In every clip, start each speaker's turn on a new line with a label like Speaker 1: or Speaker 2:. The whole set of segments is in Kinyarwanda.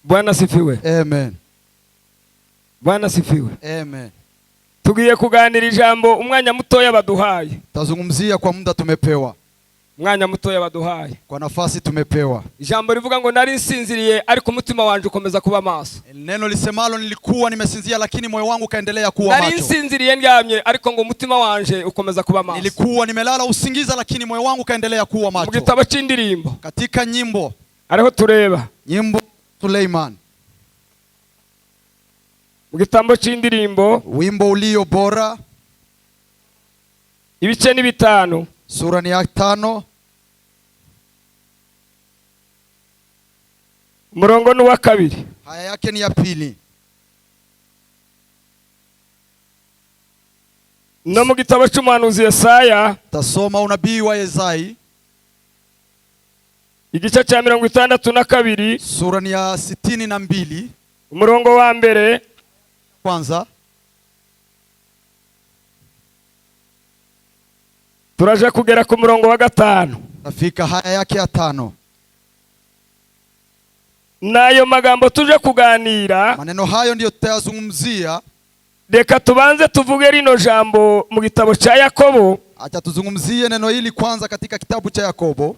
Speaker 1: Bwana sifiwe.
Speaker 2: Amen.
Speaker 1: Bwana sifiwe.
Speaker 2: Amen.
Speaker 1: Tugiye kuganira ijambo umwanya mutoya baduhaye.
Speaker 2: Tazungumzia kwa muda tumepewa.
Speaker 1: Umwanya mutoya baduhaye.
Speaker 2: Kwa nafasi tumepewa.
Speaker 1: Ijambo rivuga ngo nari nsinziriye ariko umutima wanje ukomeza kuba maso.
Speaker 2: Neno lisemalo nilikuwa nimesinzia lakini moyo wangu kaendelea kuwa macho.
Speaker 1: Nari nsinziriye ndyamye ariko ngo umutima wanje ukomeza kuba maso.
Speaker 2: Nilikuwa nimelala usingiza lakini moyo wangu kaendelea kuwa macho.
Speaker 1: Mu gitabo cy'indirimbo.
Speaker 2: Katika nyimbo.
Speaker 1: Ariho tureba.
Speaker 2: Nyimbo Suleiman.
Speaker 1: Mu gitabo cy'indirimbo.
Speaker 2: Wimbo ulio bora.
Speaker 1: Ibice ni 5.
Speaker 2: Sura ni ya 5.
Speaker 1: Murongo ni wa 2.
Speaker 2: Haya yake ni ya 2.
Speaker 1: No mu gitabo cy'umuhanuzi Yesaya.
Speaker 2: Tasoma unabii wa Yesaya.
Speaker 1: Igice cya 62.
Speaker 2: Sura ni ya 62.
Speaker 1: Umurongo wa mbere.
Speaker 2: Kwanza.
Speaker 1: Turaje kugera ku murongo wa 5.
Speaker 2: Nafika haya yake ya 5.
Speaker 1: Nayo magambo tuje kuganira.
Speaker 2: Maneno hayo ndiyo tutayazungumzia.
Speaker 1: Reka tubanze tuvuge rino jambo mu gitabo cha Yakobo.
Speaker 2: Acha tuzungumzie neno hili kwanza katika kitabu cha Yakobo.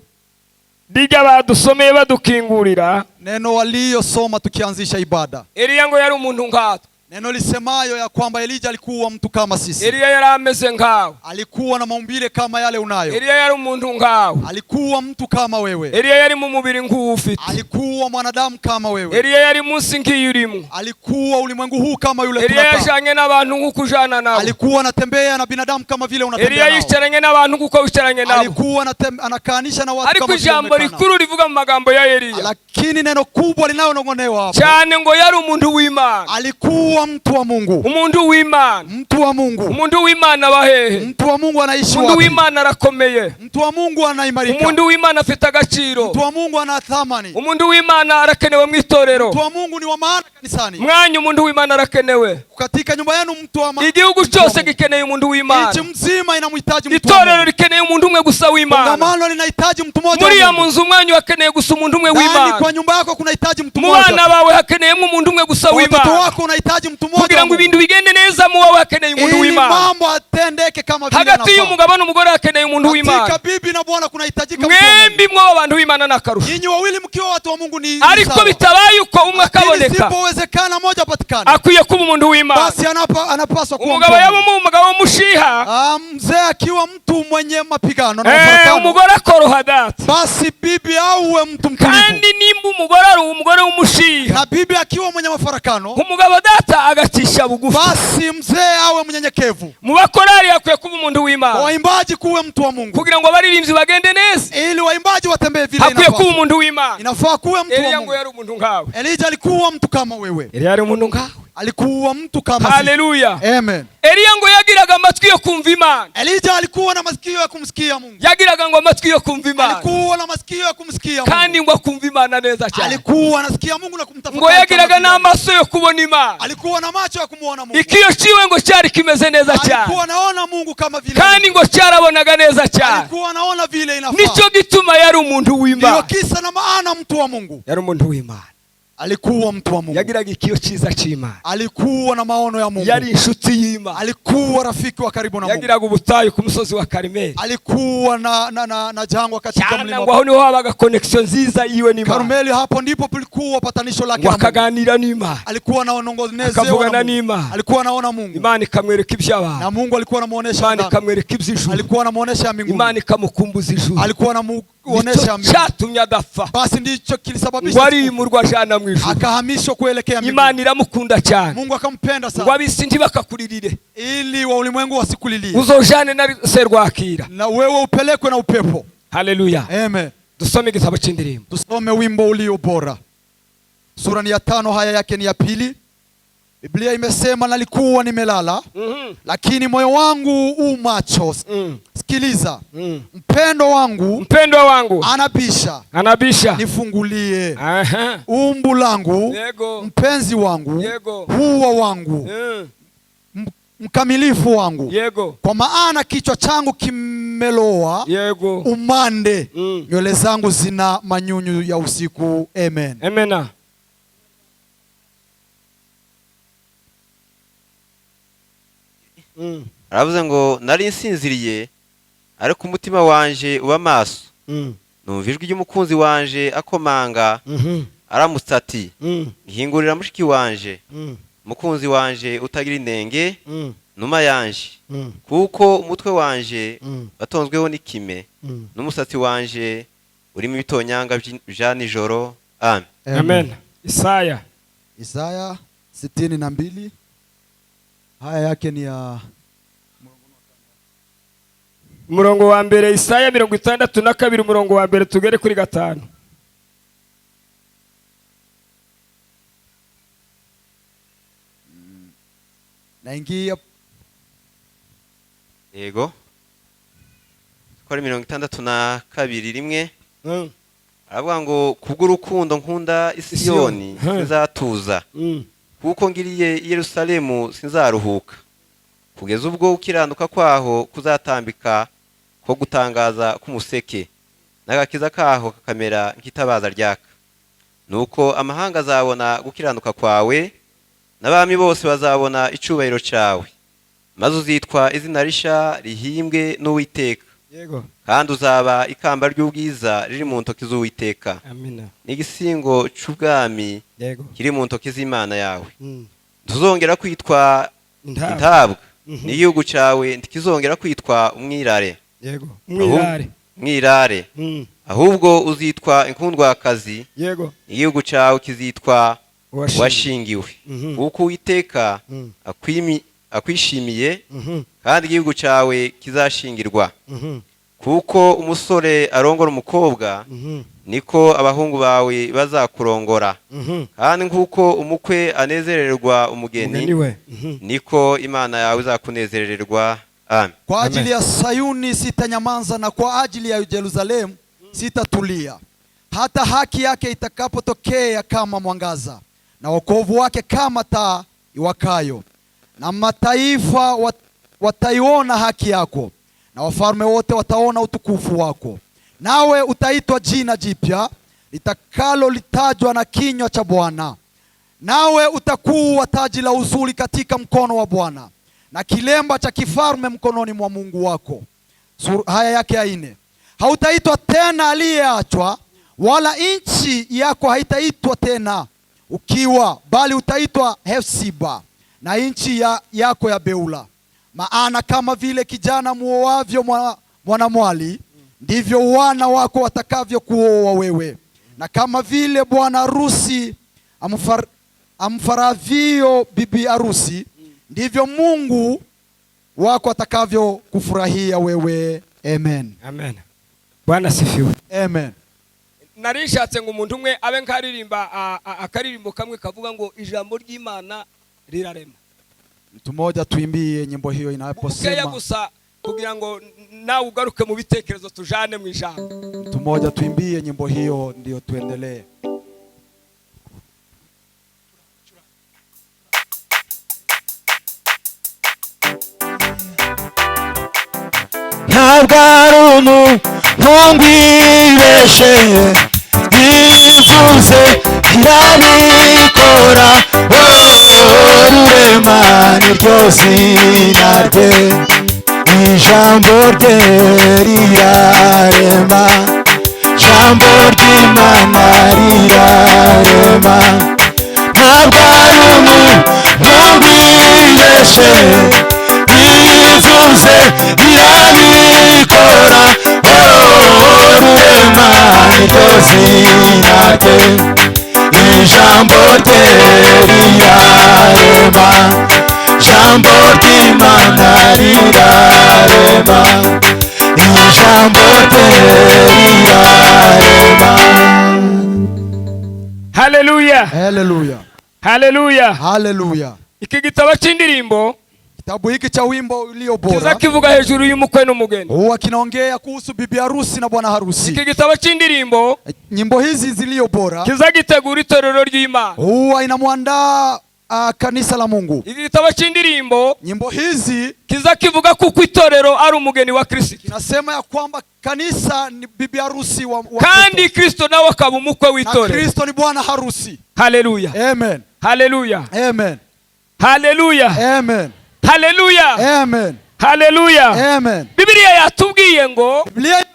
Speaker 1: Dijya badusomeye badukingurira.
Speaker 2: Neno waliyosoma tukianzisha ibada.
Speaker 1: Eliya ngo yari umuntu ngato.
Speaker 2: Neno lisemayo ya kwamba Elija alikuwa mtu kama sisi.
Speaker 1: Eliya yari ameze ngawe.
Speaker 2: Alikuwa na maumbile kama yale unayo.
Speaker 1: Eliya yari umuntu ngawe.
Speaker 2: Alikuwa mtu kama wewe.
Speaker 1: Eliya yari mu mubiri nk'ufite.
Speaker 2: Alikuwa mwanadamu kama wewe.
Speaker 1: Eliya yari munsi nk'iyurimo.
Speaker 2: Alikuwa ulimwengu huu kama yule
Speaker 1: tunakaa. Eliya yashanye n'abantu nk'ukujana nabo.
Speaker 2: Alikuwa anatembea na binadamu kama vile unatembea nao.
Speaker 1: Eliya yicaranye n'abantu kuko wicaranye nabo.
Speaker 2: Alikuwa anakaanisha na watu kama vile.
Speaker 1: Ariko ijambo rikuru rivuga mu magambo ya Eliya.
Speaker 2: Lakini neno kubwa linalongonewa hapo.
Speaker 1: Cyane ngo yari umuntu w'Imana.
Speaker 2: Alikuwa mtu wa Mungu.
Speaker 1: Umuntu w'Imana.
Speaker 2: Mtu wa Mungu.
Speaker 1: Umuntu w'Imana bahehe.
Speaker 2: Mtu wa Mungu anaishi wapi?
Speaker 1: Umuntu w'Imana arakomeye.
Speaker 2: Mtu wa Mungu anaimarika.
Speaker 1: Umuntu w'Imana afite agaciro.
Speaker 2: Mtu wa Mungu ana thamani.
Speaker 1: Umuntu w'Imana arakenewe mu itorero.
Speaker 2: Mtu wa Mungu ni wa maana kanisani.
Speaker 1: Mwanyu umuntu w'Imana arakenewe.
Speaker 2: Katika nyumba yenu mtu wa maana.
Speaker 1: Igihugu cyose gikeneye umuntu w'Imana.
Speaker 2: Nchi mzima inamhitaji mtu.
Speaker 1: Itorero likeneye umuntu umwe gusa w'Imana.
Speaker 2: Kongamano linahitaji mtu mmoja.
Speaker 1: Muri ya munzu mwanyu hakeneye gusa umuntu umwe w'Imana.
Speaker 2: Kwa nyumba yako kunahitaji mtu mmoja.
Speaker 1: Mu bana bawe hakeneyemo umuntu umwe gusa w'Imana.
Speaker 2: Watoto wako unahitaji mtu mmoja.
Speaker 1: Kugira ngo ibintu bigende neza mu wawe hakeneye umuntu w'Imana.
Speaker 2: Mambo atendeke kama vile
Speaker 1: hagati y'umugabo n'umugore hakeneye umuntu w'Imana.
Speaker 2: Katika bibi na bwana kunahitajika mtu wa Mungu.
Speaker 1: Mwembi mwo abantu w'Imana nakarusha.
Speaker 2: Nyinyi wawili mkiwa watu wa Mungu ni
Speaker 1: ariko bitabaye uko umwe akaboneka.
Speaker 2: Isipowezekana moja patikana.
Speaker 1: Akwiye kuba umuntu w'Imana.
Speaker 2: Basi anapaswa kuwa
Speaker 1: umugabo yaba umugabo w'umushiha.
Speaker 2: Mzee akiwa mtu mwenye mapigano na mafarakano.
Speaker 1: Umugore akoroha data.
Speaker 2: Basi bibi auwe mtu mtulivu.
Speaker 1: Kandi nimba umugore ari umugore w'umushiha.
Speaker 2: Na bibi akiwa mwenye mafarakano.
Speaker 1: Umugabo data agacisha bugufi.
Speaker 2: Basi mzee awe mnyenyekevu.
Speaker 1: Mu bakorari akwiye kuba umuntu w'Imana.
Speaker 2: Waimbaji kuwe mtu wa Mungu.
Speaker 1: Kugira ngo abaririmbyi bagende neza.
Speaker 2: Ili waimbaji watembee vile inafaa.
Speaker 1: Akwiye kuba umuntu w'Imana.
Speaker 2: Inafaa kuwe mtu wa Mungu.
Speaker 1: Eliya ngo yari umuntu ngawe.
Speaker 2: Elija alikuwa mtu kama wewe.
Speaker 1: Eliya yari umuntu ngawe.
Speaker 2: Alikuwa mtu kama
Speaker 1: Haleluya.
Speaker 2: Amen.
Speaker 1: Eliya ngo yagiraga amatwi yo kumva Imana.
Speaker 2: Elija alikuwa na masikio ya kumsikia Mungu.
Speaker 1: Yagiraga ngo amatwi yo kumva Imana.
Speaker 2: Alikuwa na masikio ya kumsikia Mungu.
Speaker 1: Kandi ngo akumva Imana neza cyane.
Speaker 2: Alikuwa anasikia Mungu na kumtafuta.
Speaker 1: Ngo yagiraga n'amaso yo kubona Imana.
Speaker 2: Alikuwa na macho ya kumuona Mungu.
Speaker 1: Ikiyo ciwe ngo cyari kimeze neza cyane.
Speaker 2: Alikuwa anaona Mungu kama vile.
Speaker 1: Kandi ngo cyarabonaga neza cyane.
Speaker 2: Alikuwa anaona vile inafaa.
Speaker 1: Nico gituma yari umuntu w'Imana.
Speaker 2: Ndio kisa na maana mtu wa Mungu.
Speaker 1: Yari umuntu w'Imana.
Speaker 2: Alikuwa mtu wa Mungu.
Speaker 1: Yagiraga ikiyo ciza c'Imana.
Speaker 2: Alikuwa na maono ya Mungu.
Speaker 1: Yari inshuti y'Imana.
Speaker 2: Alikuwa rafiki wa karibu na Mungu.
Speaker 1: Yagiraga ubutayu ku musozi wa Karmeli.
Speaker 2: Alikuwa na jangwa katika mlima.
Speaker 1: Ngo aho niho habaga connection nziza iwe n'Imana.
Speaker 2: Karmeli hapo ndipo palikuwa patanisho lake.
Speaker 1: Wakaganira n'Imana.
Speaker 2: Alikuwa anaongoza
Speaker 1: akavugana n'Imana.
Speaker 2: Alikuwa anaona Mungu.
Speaker 1: Imana ikamwereka iby'abantu.
Speaker 2: Na Mungu alikuwa anamuonesha.
Speaker 1: Imana ikamwereka iby'ijuru.
Speaker 2: Alikuwa anamuonesha mbinguni.
Speaker 1: Imana ikamukumbuza ijuru.
Speaker 2: Alikuwa anamuonesha mbinguni.
Speaker 1: Cyatumye adapfa.
Speaker 2: Basi ndicho kilisababisha.
Speaker 1: Wari murwa jana mu ijuru.
Speaker 2: Akahamishwa kuelekea mbinguni.
Speaker 1: Imana iramukunda cyane.
Speaker 2: Mungu akampenda sana.
Speaker 1: Ngo abisi ntibakakuririre.
Speaker 2: Ili wa ulimwengu wasikulilie.
Speaker 1: Uzojane na serwakira.
Speaker 2: Na wewe upelekwe na upepo.
Speaker 1: Haleluya.
Speaker 2: Amen.
Speaker 1: Tusome igitabo cy'indirimbo.
Speaker 2: Tusome wimbo ulio bora. Sura ni ya 5 haya yake ni ya 2. Biblia imesema nalikuwa nimelala. Lakini moyo wangu u macho. Sikiliza. Mpendo wangu anabisha nifungulie. Umbu langu
Speaker 1: Yego.
Speaker 2: Mpenzi wangu
Speaker 1: Yego.
Speaker 2: Huwa wangu mkamilifu wangu.
Speaker 1: Yego.
Speaker 2: Kwa maana kichwa changu kimeloa.
Speaker 1: Yego.
Speaker 2: Umande. Nywele zangu zina manyunyu ya usiku. Amen.
Speaker 1: Amena.
Speaker 3: aravuze ngo nari nsinziriye ariko umutima wanje uba maso numva ijwi ry'umukunzi wanje akomanga aramutse ati hingurira mushiki wanje umukunzi wanje utagira inenge numa yanje kuko umutwe wanje batonzweho n'ikime n'umusatsi wanje urimo ibitonyanga bya nijoro. Amen.
Speaker 1: Amen. Isaya
Speaker 2: 62 haya yake ni ya
Speaker 1: umurongo wa mbere. Isaya 62 umurongo wa mbere tugere kuri 5.
Speaker 2: naingia
Speaker 3: yego kora 62 rimwe. Aravuga ngo kubw'urukundo nkunda Isiyoni sinzatuza kuko ngiriye Yerusalemu sinzaruhuka kugeza ubwo ukiranuka kwaho kuzatambika ko gutangaza k'umuseke n'agakiza kaho kakamera nk'itabaza ryaka. Nuko amahanga azabona gukiranuka kwawe n'abami bose bazabona icubahiro cyawe maze uzitwa izina risha rihimbwe n'Uwiteka.
Speaker 1: Yego.
Speaker 3: Kandi uzaba ikamba ry'ubwiza riri mu ntoki z'Uwiteka.
Speaker 1: Amina.
Speaker 3: N'igisingo c'ubwami
Speaker 1: Yego.
Speaker 3: kiri mu ntoki z'Imana yawe. Tuzongera kwitwa intabwa n'igihugu cyawe ntikizongera kwitwa umwirare.
Speaker 1: Yego.
Speaker 3: Mwirare. Ahubwo uzitwa inkundwakazi.
Speaker 1: Yego.
Speaker 3: Igihugu cyawe kizitwa washingiwe. Kuko Uwiteka akwishimiye kandi igihugu cyawe kizashingirwa. Kuko umusore arongora umukobwa niko abahungu bawe bazakurongora. Kandi nkuko umukwe anezererwa umugeni niko Imana yawe izakunezererwa. Amen.
Speaker 2: Kwa ajili ya Sayuni sitanyamaza na kwa ajili ya Yerusalemu sitatulia hata haki yake itakapotokea kama mwangaza na wokovu wake kama taa iwakayo. Na mataifa wataiona haki yako na wafalme wote wataona utukufu wako. Nawe utaitwa jina jipya litakalo litajwa na kinywa cha Bwana. Nawe utakuwa taji la uzuri katika mkono wa Bwana na kilemba cha kifalme mkononi mwa Mungu wako. Haya yake ya 4. Hautaitwa tena aliyeachwa, wala nchi yako haitaitwa tena ukiwa, bali utaitwa Hefsiba na nchi yako ya Beula. Maana kama vile kijana muoavyo mwanamwali, ndivyo wana wako watakavyo kuoa wewe. Na kama vile bwana harusi amfaravio bibi harusi, ndivyo Mungu wako atakavyo kufurahia wewe. Amen.
Speaker 1: Amen. Bwana sifiwe.
Speaker 2: Amen.
Speaker 1: Narishatse ngo umuntu umwe abe nkaririmba akaririmbo kamwe kavuga ngo ijambo ry'Imana rirarema.
Speaker 2: Mtu mmoja tuimbie nyimbo hiyo inaposema
Speaker 1: gusa kugira ngo nawe ugaruke mu bitekerezo tujane mu ijambo.
Speaker 2: Mtu mmoja tuimbie nyimbo hiyo ndio tuendelee.
Speaker 4: Ntabwarumu ntongwibeshe nivuze kirabikora rurema niryo zina rye ijambo rye rirarema jambo ry'Imana rirarema ntabwarumu ntongwibeshe nivuze irabikora rurema niryo zina rye ijambo rye rirarema jambo ry'Imana rirarema ijambo rye rirarema.
Speaker 1: Hallelujah.
Speaker 2: Hallelujah.
Speaker 1: Hallelujah.
Speaker 2: Hallelujah.
Speaker 1: Iki gitabo cy'indirimbo,
Speaker 2: kitabu hiki cha wimbo ulio bora
Speaker 1: kiza kivuga hejuru y'umukwe n'umugeni.
Speaker 2: Huwa kinaongea kuhusu bibi harusi na bwana harusi.
Speaker 1: Iki gitabo cy'indirimbo,
Speaker 2: nyimbo hizi zilio bora
Speaker 1: kiza gitegura itorero ry'Imana.
Speaker 2: Huwa inamwandaa kanisa la Mungu.
Speaker 1: Iki gitabo cy'indirimbo,
Speaker 2: nyimbo hizi
Speaker 1: kiza kivuga kuko itorero ari umugeni wa Kristo.
Speaker 2: Kinasema ya kwamba kanisa ni bibi harusi wa
Speaker 1: kandi Kristo nawe akaba umukwe w'itorero.
Speaker 2: Na Kristo ni bwana harusi.
Speaker 1: Hallelujah.
Speaker 2: Amen.
Speaker 1: Hallelujah.
Speaker 2: Amen.
Speaker 1: Hallelujah.
Speaker 2: Amen.
Speaker 1: haleluya,
Speaker 2: Amen.
Speaker 1: haleluya.
Speaker 2: Amen.
Speaker 1: Bibiliya yatubwiye ngo
Speaker 2: Biblia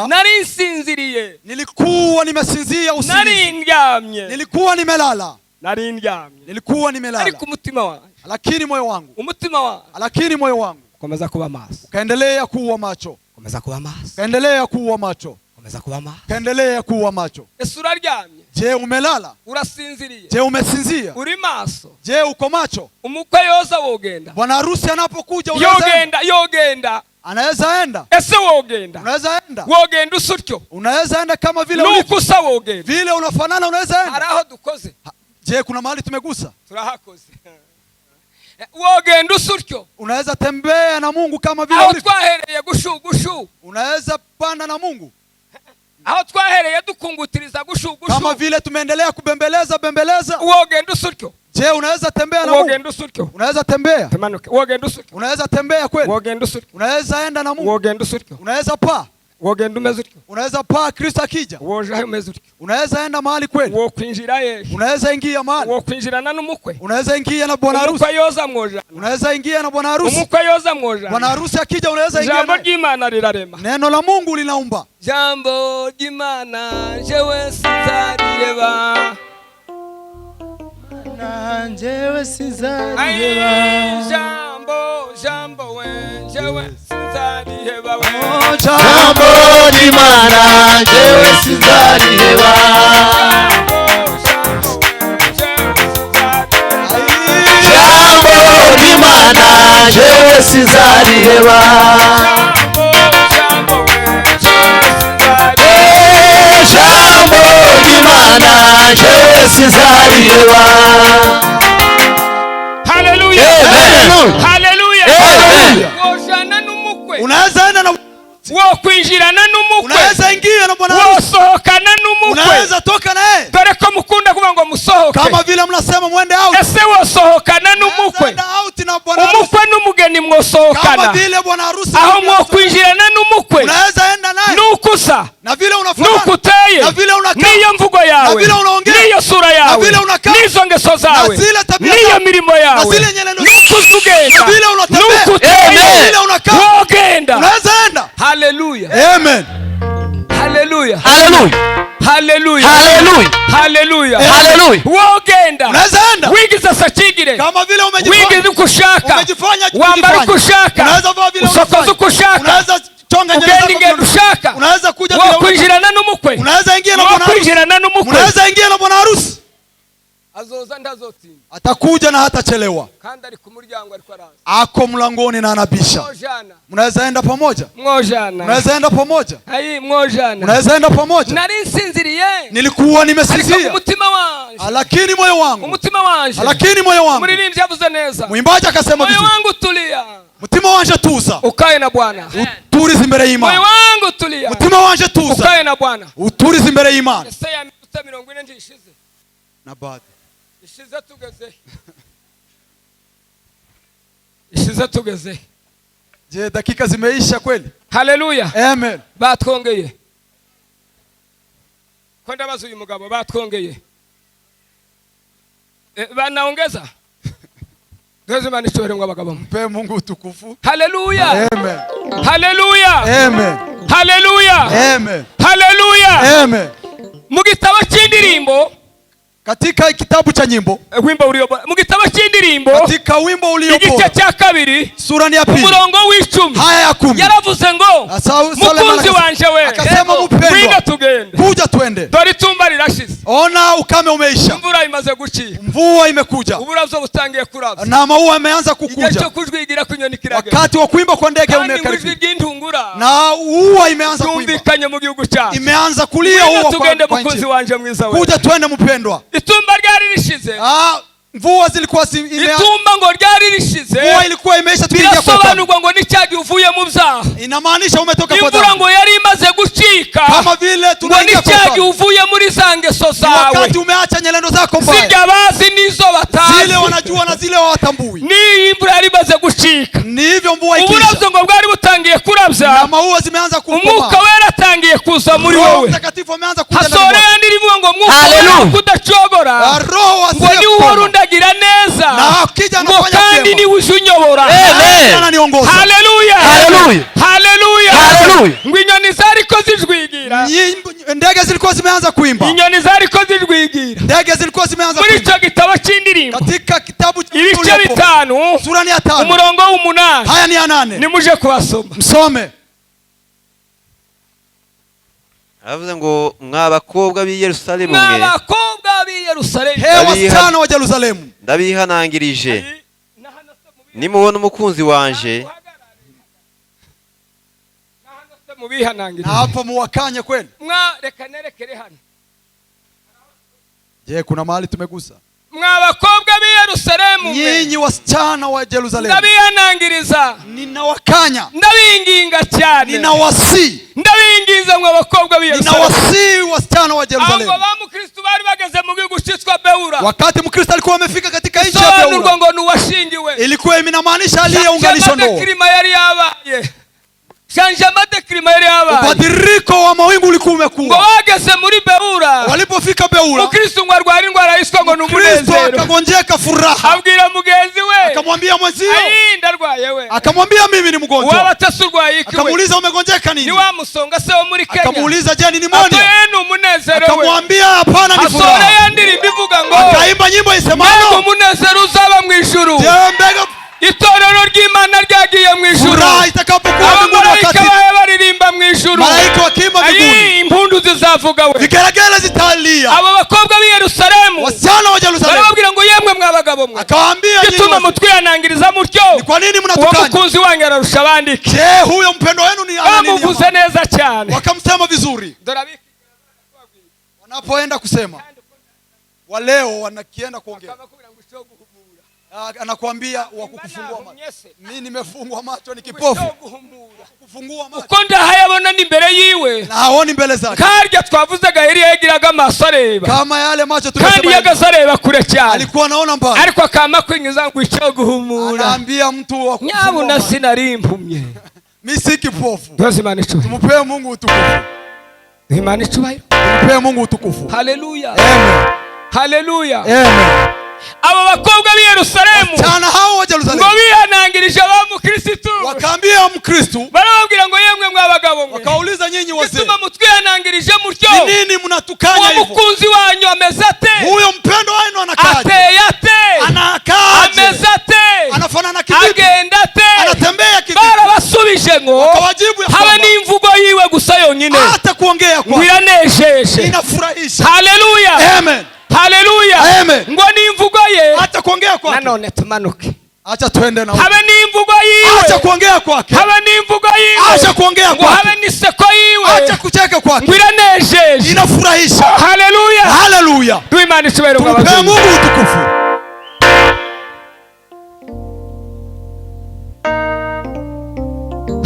Speaker 1: nari nsinziriye,
Speaker 2: nilikuwa nimesinzia usingizi.
Speaker 1: nari ndyamye,
Speaker 2: Nilikuwa nimelala.
Speaker 1: nari ndyamye,
Speaker 2: Nilikuwa nimelala.
Speaker 1: ariko umutima wanjye,
Speaker 2: Lakini moyo wangu.
Speaker 1: umutima wanjye
Speaker 2: Lakini moyo wangu
Speaker 1: komeza kuba maso,
Speaker 2: kaendelea kuwa macho.
Speaker 1: komeza kuba maso,
Speaker 2: Kaendelea kuwa macho.
Speaker 1: komeza kuba maso.
Speaker 2: Kaendelea kuwa macho.
Speaker 1: Ese uraryamye,
Speaker 2: Je, umelala?
Speaker 1: urasinziriye,
Speaker 2: Je, umesinzia?
Speaker 1: uri maso?
Speaker 2: Je, uko macho?
Speaker 1: Umukwe yoza wogenda,
Speaker 2: Bwana harusi anapokuja unaweza enda?
Speaker 1: yogenda,
Speaker 2: Anaweza enda?
Speaker 1: ese wogenda,
Speaker 2: Unaweza enda?
Speaker 1: wogenda usutyo,
Speaker 2: Unaweza enda kama vile ulivyo.
Speaker 1: nukusa wogenda.
Speaker 2: Vile unafanana unaweza enda?
Speaker 1: Hari aho dukoze,
Speaker 2: Je, kuna mahali tumegusa?
Speaker 1: turahakoze. Wogenda usutyo,
Speaker 2: Unaweza tembea na Mungu kama vile
Speaker 1: aho
Speaker 2: ulivyo.
Speaker 1: twahereye gushu,
Speaker 2: Unaweza panda na Mungu
Speaker 1: aho twahereye dukungutiriza gushu,
Speaker 2: kama vile tumeendelea bembeleza.
Speaker 1: wogenda usutyo,
Speaker 2: Je, unaweza tembea na Mungu?
Speaker 1: wogenda usutyo,
Speaker 2: Unaweza tembea?
Speaker 1: temanuke, wogenda usutyo,
Speaker 2: Unaweza tembea kweli?
Speaker 1: wogenda usutyo,
Speaker 2: Unaweza enda na Mungu?
Speaker 1: wogenda usutyo,
Speaker 2: Unaweza paa?
Speaker 1: wogenda umeze utyo,
Speaker 2: Unaweza paa Kristo akija?
Speaker 1: woja umeze utyo,
Speaker 2: Unaweza enda mahali kweli?
Speaker 1: wokwinjira ye,
Speaker 2: Unaweza ingia mahali?
Speaker 1: wokwinjirana n'umukwe,
Speaker 2: Unaweza ingia na bwana harusi?
Speaker 1: umukwe yoza mwojana,
Speaker 2: Unaweza ingia na bwana harusi?
Speaker 1: umukwe yoza
Speaker 2: Bwana
Speaker 1: mwojana.
Speaker 2: harusi akija unaweza ingia
Speaker 1: Jambo
Speaker 2: naye?
Speaker 1: ry'Imana rirarema,
Speaker 2: Neno la Mungu linaumba.
Speaker 1: jambo ry'Imana jewe sinzariheba,
Speaker 4: nanjewe sinzariheba.
Speaker 1: Ai, jambo we jewe sinzariheba we,
Speaker 4: Jambo ry'Imana jewe sinzariheba. Jambo ry'Imana jewe sinzariheba. Jambo ry'Imana jewe sinzariheba.
Speaker 1: Haleluya,
Speaker 4: Amen.
Speaker 1: haleluya.
Speaker 4: Amen.
Speaker 1: Wojana n'umukwe,
Speaker 2: Unaweza enda na
Speaker 1: wokwinjirana n'umukwe,
Speaker 2: unaweza ingia na bwana harusi.
Speaker 1: wosohokana n'umukwe.
Speaker 2: Unaweza toka naye.
Speaker 1: Dore ko mukunda kuvuga ngo musohoke,
Speaker 2: Kama vile mnasema mwende out.
Speaker 1: ese wosohokana
Speaker 2: Unaweza
Speaker 1: n'umukwe,
Speaker 2: enda out na bwana harusi.
Speaker 1: umukwe n'umugeni
Speaker 2: Kama
Speaker 1: mwosohokana,
Speaker 2: vile bwana harusi.
Speaker 1: aho mwokwinjirana n'umukwe,
Speaker 2: Unaweza enda naye.
Speaker 1: nukusa,
Speaker 2: Na vile unafanana.
Speaker 1: nukuteye,
Speaker 2: Na vile unakaa.
Speaker 1: niyo mvugo
Speaker 2: Na
Speaker 1: yawe,
Speaker 2: vile unaongea.
Speaker 1: niyo sura
Speaker 2: Na
Speaker 1: yawe,
Speaker 2: vile unakaa.
Speaker 1: nizo ngeso zawe,
Speaker 2: Na zile tabia
Speaker 1: niyo
Speaker 2: zako.
Speaker 1: mirimo
Speaker 2: Na
Speaker 1: yawe,
Speaker 2: zile nyenendo zako.
Speaker 1: nukusa ugenda,
Speaker 2: Na vile unatembea. Na
Speaker 1: nukuteye,
Speaker 2: vile unakaa.
Speaker 1: wogenda.
Speaker 2: Unaweza enda.
Speaker 1: Haleluya,
Speaker 2: Amen.
Speaker 1: haleluya,
Speaker 4: Hallelujah.
Speaker 1: haleluya,
Speaker 4: Hallelujah.
Speaker 1: haleluya,
Speaker 4: Hallelujah.
Speaker 1: wogenda,
Speaker 2: Unaweza enda.
Speaker 1: wigiza sakigire,
Speaker 2: Kama vile
Speaker 1: wigiza uko ushaka,
Speaker 2: umejifanya
Speaker 1: wambara uko ushaka,
Speaker 2: Unaweza vaa vile
Speaker 1: usokoza
Speaker 2: unafanya.
Speaker 1: uko ushaka,
Speaker 2: Unaweza chonga nywele
Speaker 1: ugenda
Speaker 2: zako.
Speaker 1: ingendo ushaka,
Speaker 2: Unaweza kuja vile
Speaker 1: wokwinjirana n'umukwe,
Speaker 2: Unaweza ingia na bwana harusi.
Speaker 1: wokwinjirana n'umukwe,
Speaker 2: Unaweza ingia na bwana harusi.
Speaker 1: azoza ndazotinda,
Speaker 2: Atakuja na hatachelewa.
Speaker 1: kandi ari ku muryango ariko araza,
Speaker 2: Ako mlangoni na anabisha.
Speaker 1: mwojana,
Speaker 2: Mnaweza enda pamoja?
Speaker 1: mwojana,
Speaker 2: Mnaweza enda pamoja?
Speaker 1: ayi mwojana.
Speaker 2: Mnaweza enda pamoja?
Speaker 1: Nari nsinziriye,
Speaker 2: Nilikuwa
Speaker 1: ariko
Speaker 2: nimesinzia.
Speaker 1: umutima wanje,
Speaker 2: Lakini moyo wangu.
Speaker 1: umutima wanje,
Speaker 2: Lakini moyo wangu.
Speaker 1: umuririmbyi yavuze neza,
Speaker 2: Mwimbaji akasema
Speaker 1: moyo
Speaker 2: vizuri.
Speaker 1: wangu tulia,
Speaker 2: Mutima wanje tuza.
Speaker 1: ukae na Bwana.
Speaker 2: Uturize imbere
Speaker 1: Moyo
Speaker 2: y'Imana.
Speaker 1: wangu tulia,
Speaker 2: Mutima wanje tuza.
Speaker 1: ukae na Bwana.
Speaker 2: Uturize imbere y'Imana.
Speaker 1: Ese ya minota 40 ndishize,
Speaker 2: Na baadhi.
Speaker 1: ishize tugeze, ishize tugeze.
Speaker 2: Je, dakika zimeisha kweli?
Speaker 1: Haleluya,
Speaker 2: Amen.
Speaker 1: batwongeye ko ndabaza uyu mugabo, batwongeye banaongeza. Tuweze Imana ishobore ngo abagabo.
Speaker 2: Mpe Mungu utukufu.
Speaker 1: Haleluya,
Speaker 2: Amen.
Speaker 1: haleluya,
Speaker 2: Amen.
Speaker 1: haleluya,
Speaker 2: Amen.
Speaker 1: haleluya.
Speaker 2: Amen.
Speaker 1: Mu gitabo cy'indirimbo,
Speaker 2: Katika kitabu cha nyimbo,
Speaker 1: wimbo uliyobora, mu gitabo cy'indirimbo,
Speaker 2: katika wimbo
Speaker 1: igice
Speaker 2: uliobora,
Speaker 1: cya kabiri,
Speaker 2: sura ni ya pili,
Speaker 1: umurongo w'icumi,
Speaker 2: haya ya 10.
Speaker 1: yaravuze ngo mukunzi wanje we,
Speaker 2: akasema
Speaker 1: winga
Speaker 2: mpendwa,
Speaker 1: tugende,
Speaker 2: kuja twende.
Speaker 1: dore itumba rirashize,
Speaker 2: Ona ukame umeisha,
Speaker 1: imvura imaze gucika,
Speaker 2: mvua imekuja,
Speaker 1: uburavyo butangiye kurabya,
Speaker 2: na maua yameanza
Speaker 1: igihe
Speaker 2: kukuja,
Speaker 1: cyo kujwigira ku nyoni kiragera,
Speaker 2: wakati wa kuimba kwa ndege
Speaker 1: kandi ijwi
Speaker 2: umekaribia,
Speaker 1: ry'intungura
Speaker 2: na ua imeanza kuimba,
Speaker 1: yumvikanye mu gihugu cyacu.
Speaker 2: imeanza kulia
Speaker 1: Winga
Speaker 2: ua
Speaker 1: tugende
Speaker 2: kwa
Speaker 1: mukunzi
Speaker 2: nchi.
Speaker 1: wanje mwiza we,
Speaker 2: Kuja twende mpendwa.
Speaker 1: itumba ryari rishize,
Speaker 2: Mvua zilikuwa
Speaker 1: itumba ngo ryari rishize,
Speaker 2: mvua ilikuwa imeisha, tukiingia kwa ukame.
Speaker 1: birasobanurwa ngo n'icyagi uvuye mu byaha,
Speaker 2: Inamaanisha umetoka kwa
Speaker 1: imvura
Speaker 2: dhambi.
Speaker 1: ngo yari imaze gucika,
Speaker 2: Kama vile
Speaker 1: ngo
Speaker 2: tunaingia kwa
Speaker 1: n'icyagi
Speaker 2: dhambi.
Speaker 1: uvuye muri za ngeso zawe,
Speaker 2: Wakati umeacha nyelendo zako mbaya,
Speaker 1: zirya bazi n'izo batazi,
Speaker 2: zile wanajua na zile hawatambui.
Speaker 1: n'iyi imvura yari imaze gucika,
Speaker 2: Ni hivyo mvua ikiisha,
Speaker 1: uburavyo ngo bwari butangiye kurabya,
Speaker 2: na maua zimeanza
Speaker 1: umwuka
Speaker 2: kukoma,
Speaker 1: wera atangiye kuza muri
Speaker 2: Roho
Speaker 1: wowe,
Speaker 2: Mtakatifu ameanza kuja ndani
Speaker 1: hasore
Speaker 2: mwako.
Speaker 1: yandi rivuga ngo mwuka
Speaker 4: Hallelujah.
Speaker 1: wera kudacogora,
Speaker 2: Roho
Speaker 1: ngo ni uhora
Speaker 2: asiyekoma,
Speaker 1: undagira neza, neza
Speaker 2: Na akija
Speaker 1: ngo
Speaker 2: anafanya
Speaker 1: kandi
Speaker 2: vyema.
Speaker 1: niwe uje unyobora.
Speaker 4: Amen.
Speaker 2: Ananiongoza.
Speaker 1: Haleluya.
Speaker 4: Haleluya.
Speaker 1: Haleluya.
Speaker 4: Haleluya.
Speaker 1: ngo inyoni zariko zijwigira,
Speaker 2: Ndege zilikuwa zimeanza kuimba.
Speaker 1: inyoni zariko zijwigira
Speaker 2: Ndege zilikuwa zimeanza
Speaker 1: muri
Speaker 2: kuimba.
Speaker 1: icyo gitabo cy'indirimbo
Speaker 2: Katika kitabu cha
Speaker 1: ibice
Speaker 2: Yakobo,
Speaker 1: 5
Speaker 2: sura ni ya 5.
Speaker 1: umurongo w'8
Speaker 2: Haya ni ya 8.
Speaker 1: nimuje kubasoma.
Speaker 2: Msome.
Speaker 3: aravuze ngo mwa bakobwa b'i Yerusalemu mwe
Speaker 1: n'abakobwa b'i Yerusalemu,
Speaker 2: He wasichana wa Yerusalemu,
Speaker 3: ndabihanangirije nimubona umukunzi wanje
Speaker 1: mubihanangirije.
Speaker 2: na hapa muwakanye kweli.
Speaker 1: Reka nerekere hano.
Speaker 2: Je, kuna mahali tumegusa?
Speaker 1: mwa bakobwa b'i Yerusalemu mwe,
Speaker 2: Nyinyi wasichana wa Yerusalemu,
Speaker 1: ndabihanangiriza,
Speaker 2: ninawakanya,
Speaker 1: ndabinginga cyane,
Speaker 2: ninawasi,
Speaker 1: ndabingiza mwa bakobwa b'i Yerusalemu.
Speaker 2: ninawasi wasichana wa Yerusalemu.
Speaker 1: Abo bamukristo bari bageze mu gihugu cyitwa Beura,
Speaker 2: Wakati Mkristo alikuwa amefika katika nchi ya
Speaker 1: sobanurwa
Speaker 2: Beura,
Speaker 1: ngo nuwashingiwe,
Speaker 2: ilikuwa inamaanisha aliyeunganishwa ndoa.
Speaker 1: klima yari yabaye, changement de klima yari yabaye,
Speaker 2: Ubadiliko wa mawingu ulikuwa
Speaker 1: ngo
Speaker 2: umekuwa.
Speaker 1: wageze muri Beura,
Speaker 2: Walipofika Beura,
Speaker 1: mukristo ngo arwara indwara yiswa ngo
Speaker 2: Kristo
Speaker 1: numunezero,
Speaker 2: akagonjeka furaha,
Speaker 1: abwira mugenzi we,
Speaker 2: akamwambia mwenzio,
Speaker 1: ayi ndarwaye we,
Speaker 2: akamwambia mimi ni mgonjwa.
Speaker 1: waba atasurwaye iki we,
Speaker 2: Akamuuliza umegonjeka nini?
Speaker 1: ni wa musonga se wo muri Kenya,
Speaker 2: Akamuuliza je, ni
Speaker 1: atoye
Speaker 2: pneumonia?
Speaker 1: n'umunezero we,
Speaker 2: Akamwambia hapana, ni
Speaker 1: asore
Speaker 2: furaha.
Speaker 1: yandirimba ivuga ngo
Speaker 2: Akaimba nyimbo
Speaker 1: mbega
Speaker 2: isemayo,
Speaker 1: umunezero uzaba mu ijuru,
Speaker 2: je, mbega
Speaker 1: itorero ry'Imana ryagiye mu ijuru,
Speaker 2: furaha itakapokuwa mbinguni,
Speaker 1: abamarayika
Speaker 2: wakati
Speaker 1: bawe baririmba mu ijuru,
Speaker 2: malaika wakiimba mbinguni,
Speaker 1: ayi impundu zizavuga we.
Speaker 2: vigelegele zitalia.
Speaker 1: abo bakobwa b'i Yerusalemu
Speaker 2: Wasichana wa Yerusalemu
Speaker 1: barababwira ngo yemwe mwabagabo mwe,
Speaker 2: akawaambia,
Speaker 1: gituma
Speaker 2: nyinyi
Speaker 1: mutwihanangiriza mutyo,
Speaker 2: ni kwa nini
Speaker 1: uwo
Speaker 2: mnatukanya?
Speaker 1: mukunzi wanyu ararusha abandi iki?
Speaker 2: Je, huyo mpendo wenu ni ana nini?
Speaker 1: bamuvuze neza cyane.
Speaker 2: Wakamsema vizuri.
Speaker 1: Dore abiki
Speaker 2: Wanapoenda kusema waleo wanakienda kuongea,
Speaker 1: bakubwira ngo cyo guhumura,
Speaker 2: anakuambia wa kukufungua macho.
Speaker 1: Nyese.
Speaker 2: Mimi nimefungwa macho, ni kipofu.
Speaker 1: Cyo guhumura.
Speaker 2: Kufungua macho
Speaker 1: uko ndahayabona ni imbere yiwe,
Speaker 2: na haoni mbele zake,
Speaker 1: karya twavuzaga Eliya yagiraga amaso areba,
Speaker 2: kama yale macho
Speaker 1: kandi
Speaker 2: tumesema.
Speaker 1: yagaze areba kure cyane,
Speaker 2: Alikuwa anaona mbali,
Speaker 1: ariko akama kwinjiza ngo icyo guhumura.
Speaker 2: anaambia mtu wa kufungua
Speaker 1: Nyabuna
Speaker 2: macho,
Speaker 1: sinari impumye.
Speaker 2: mimi si kipofu.
Speaker 1: Tuzi Imana icubahiro,
Speaker 2: Tumpe Mungu utukufu,
Speaker 1: Imana icubahiro.
Speaker 2: tumpe Mungu utukufu.
Speaker 1: Haleluya,
Speaker 2: Amen,
Speaker 1: haleluya.
Speaker 2: amen.
Speaker 1: Abo bakobwa b'i Yerusalemu
Speaker 2: Tana hao wa
Speaker 1: ngo
Speaker 2: Yerusalemu
Speaker 1: bihanangirije abamukristo,
Speaker 2: wakaambia Mkristo,
Speaker 1: barababwira ngo yemwe mwabagabo mwe,
Speaker 2: wakauliza nyinyi wazee,
Speaker 1: gituma mutwihanangirije mutyo,
Speaker 2: ni nini mnatukanya
Speaker 1: uwo
Speaker 2: hivyo?
Speaker 1: mukunzi wanyu ameze ate,
Speaker 2: Huyo mpendo wenu anakaaje?
Speaker 1: ateye ate,
Speaker 2: Anakaaje?
Speaker 1: ameze ate,
Speaker 2: Anafanana kivipi?
Speaker 1: agenda ate?
Speaker 2: Anatembea kivipi?
Speaker 1: Barabasubije ngo
Speaker 2: Wakawajibu ya
Speaker 1: habe
Speaker 2: kwamba
Speaker 1: n'imvugo yiwe gusa yonyine
Speaker 2: hata kuongea kwa
Speaker 1: biranejeje.
Speaker 2: inafurahisha.
Speaker 1: Haleluya,
Speaker 2: Amen,
Speaker 1: haleluya.
Speaker 2: amen.
Speaker 1: ngo n'imvugo ye,
Speaker 2: Hata kuongea kwake,
Speaker 1: nanone tumanuke,
Speaker 2: acha twende na
Speaker 1: habe n'imvugo
Speaker 2: acha
Speaker 1: yiwe,
Speaker 2: kuongea kwake,
Speaker 1: habe n'imvugo
Speaker 2: acha
Speaker 1: yiwe,
Speaker 2: kuongea
Speaker 1: ngo habe
Speaker 2: kwake,
Speaker 1: n'iseko
Speaker 2: acha
Speaker 1: yiwe,
Speaker 2: kucheka
Speaker 1: ngo
Speaker 2: kwake,
Speaker 1: iranejeje.
Speaker 2: inafurahisha.
Speaker 1: Haleluya,
Speaker 2: Haleluya,
Speaker 1: duhe Imana icubahiro
Speaker 2: tumpe
Speaker 1: mw'ababyeyi.
Speaker 2: Mungu utukufu.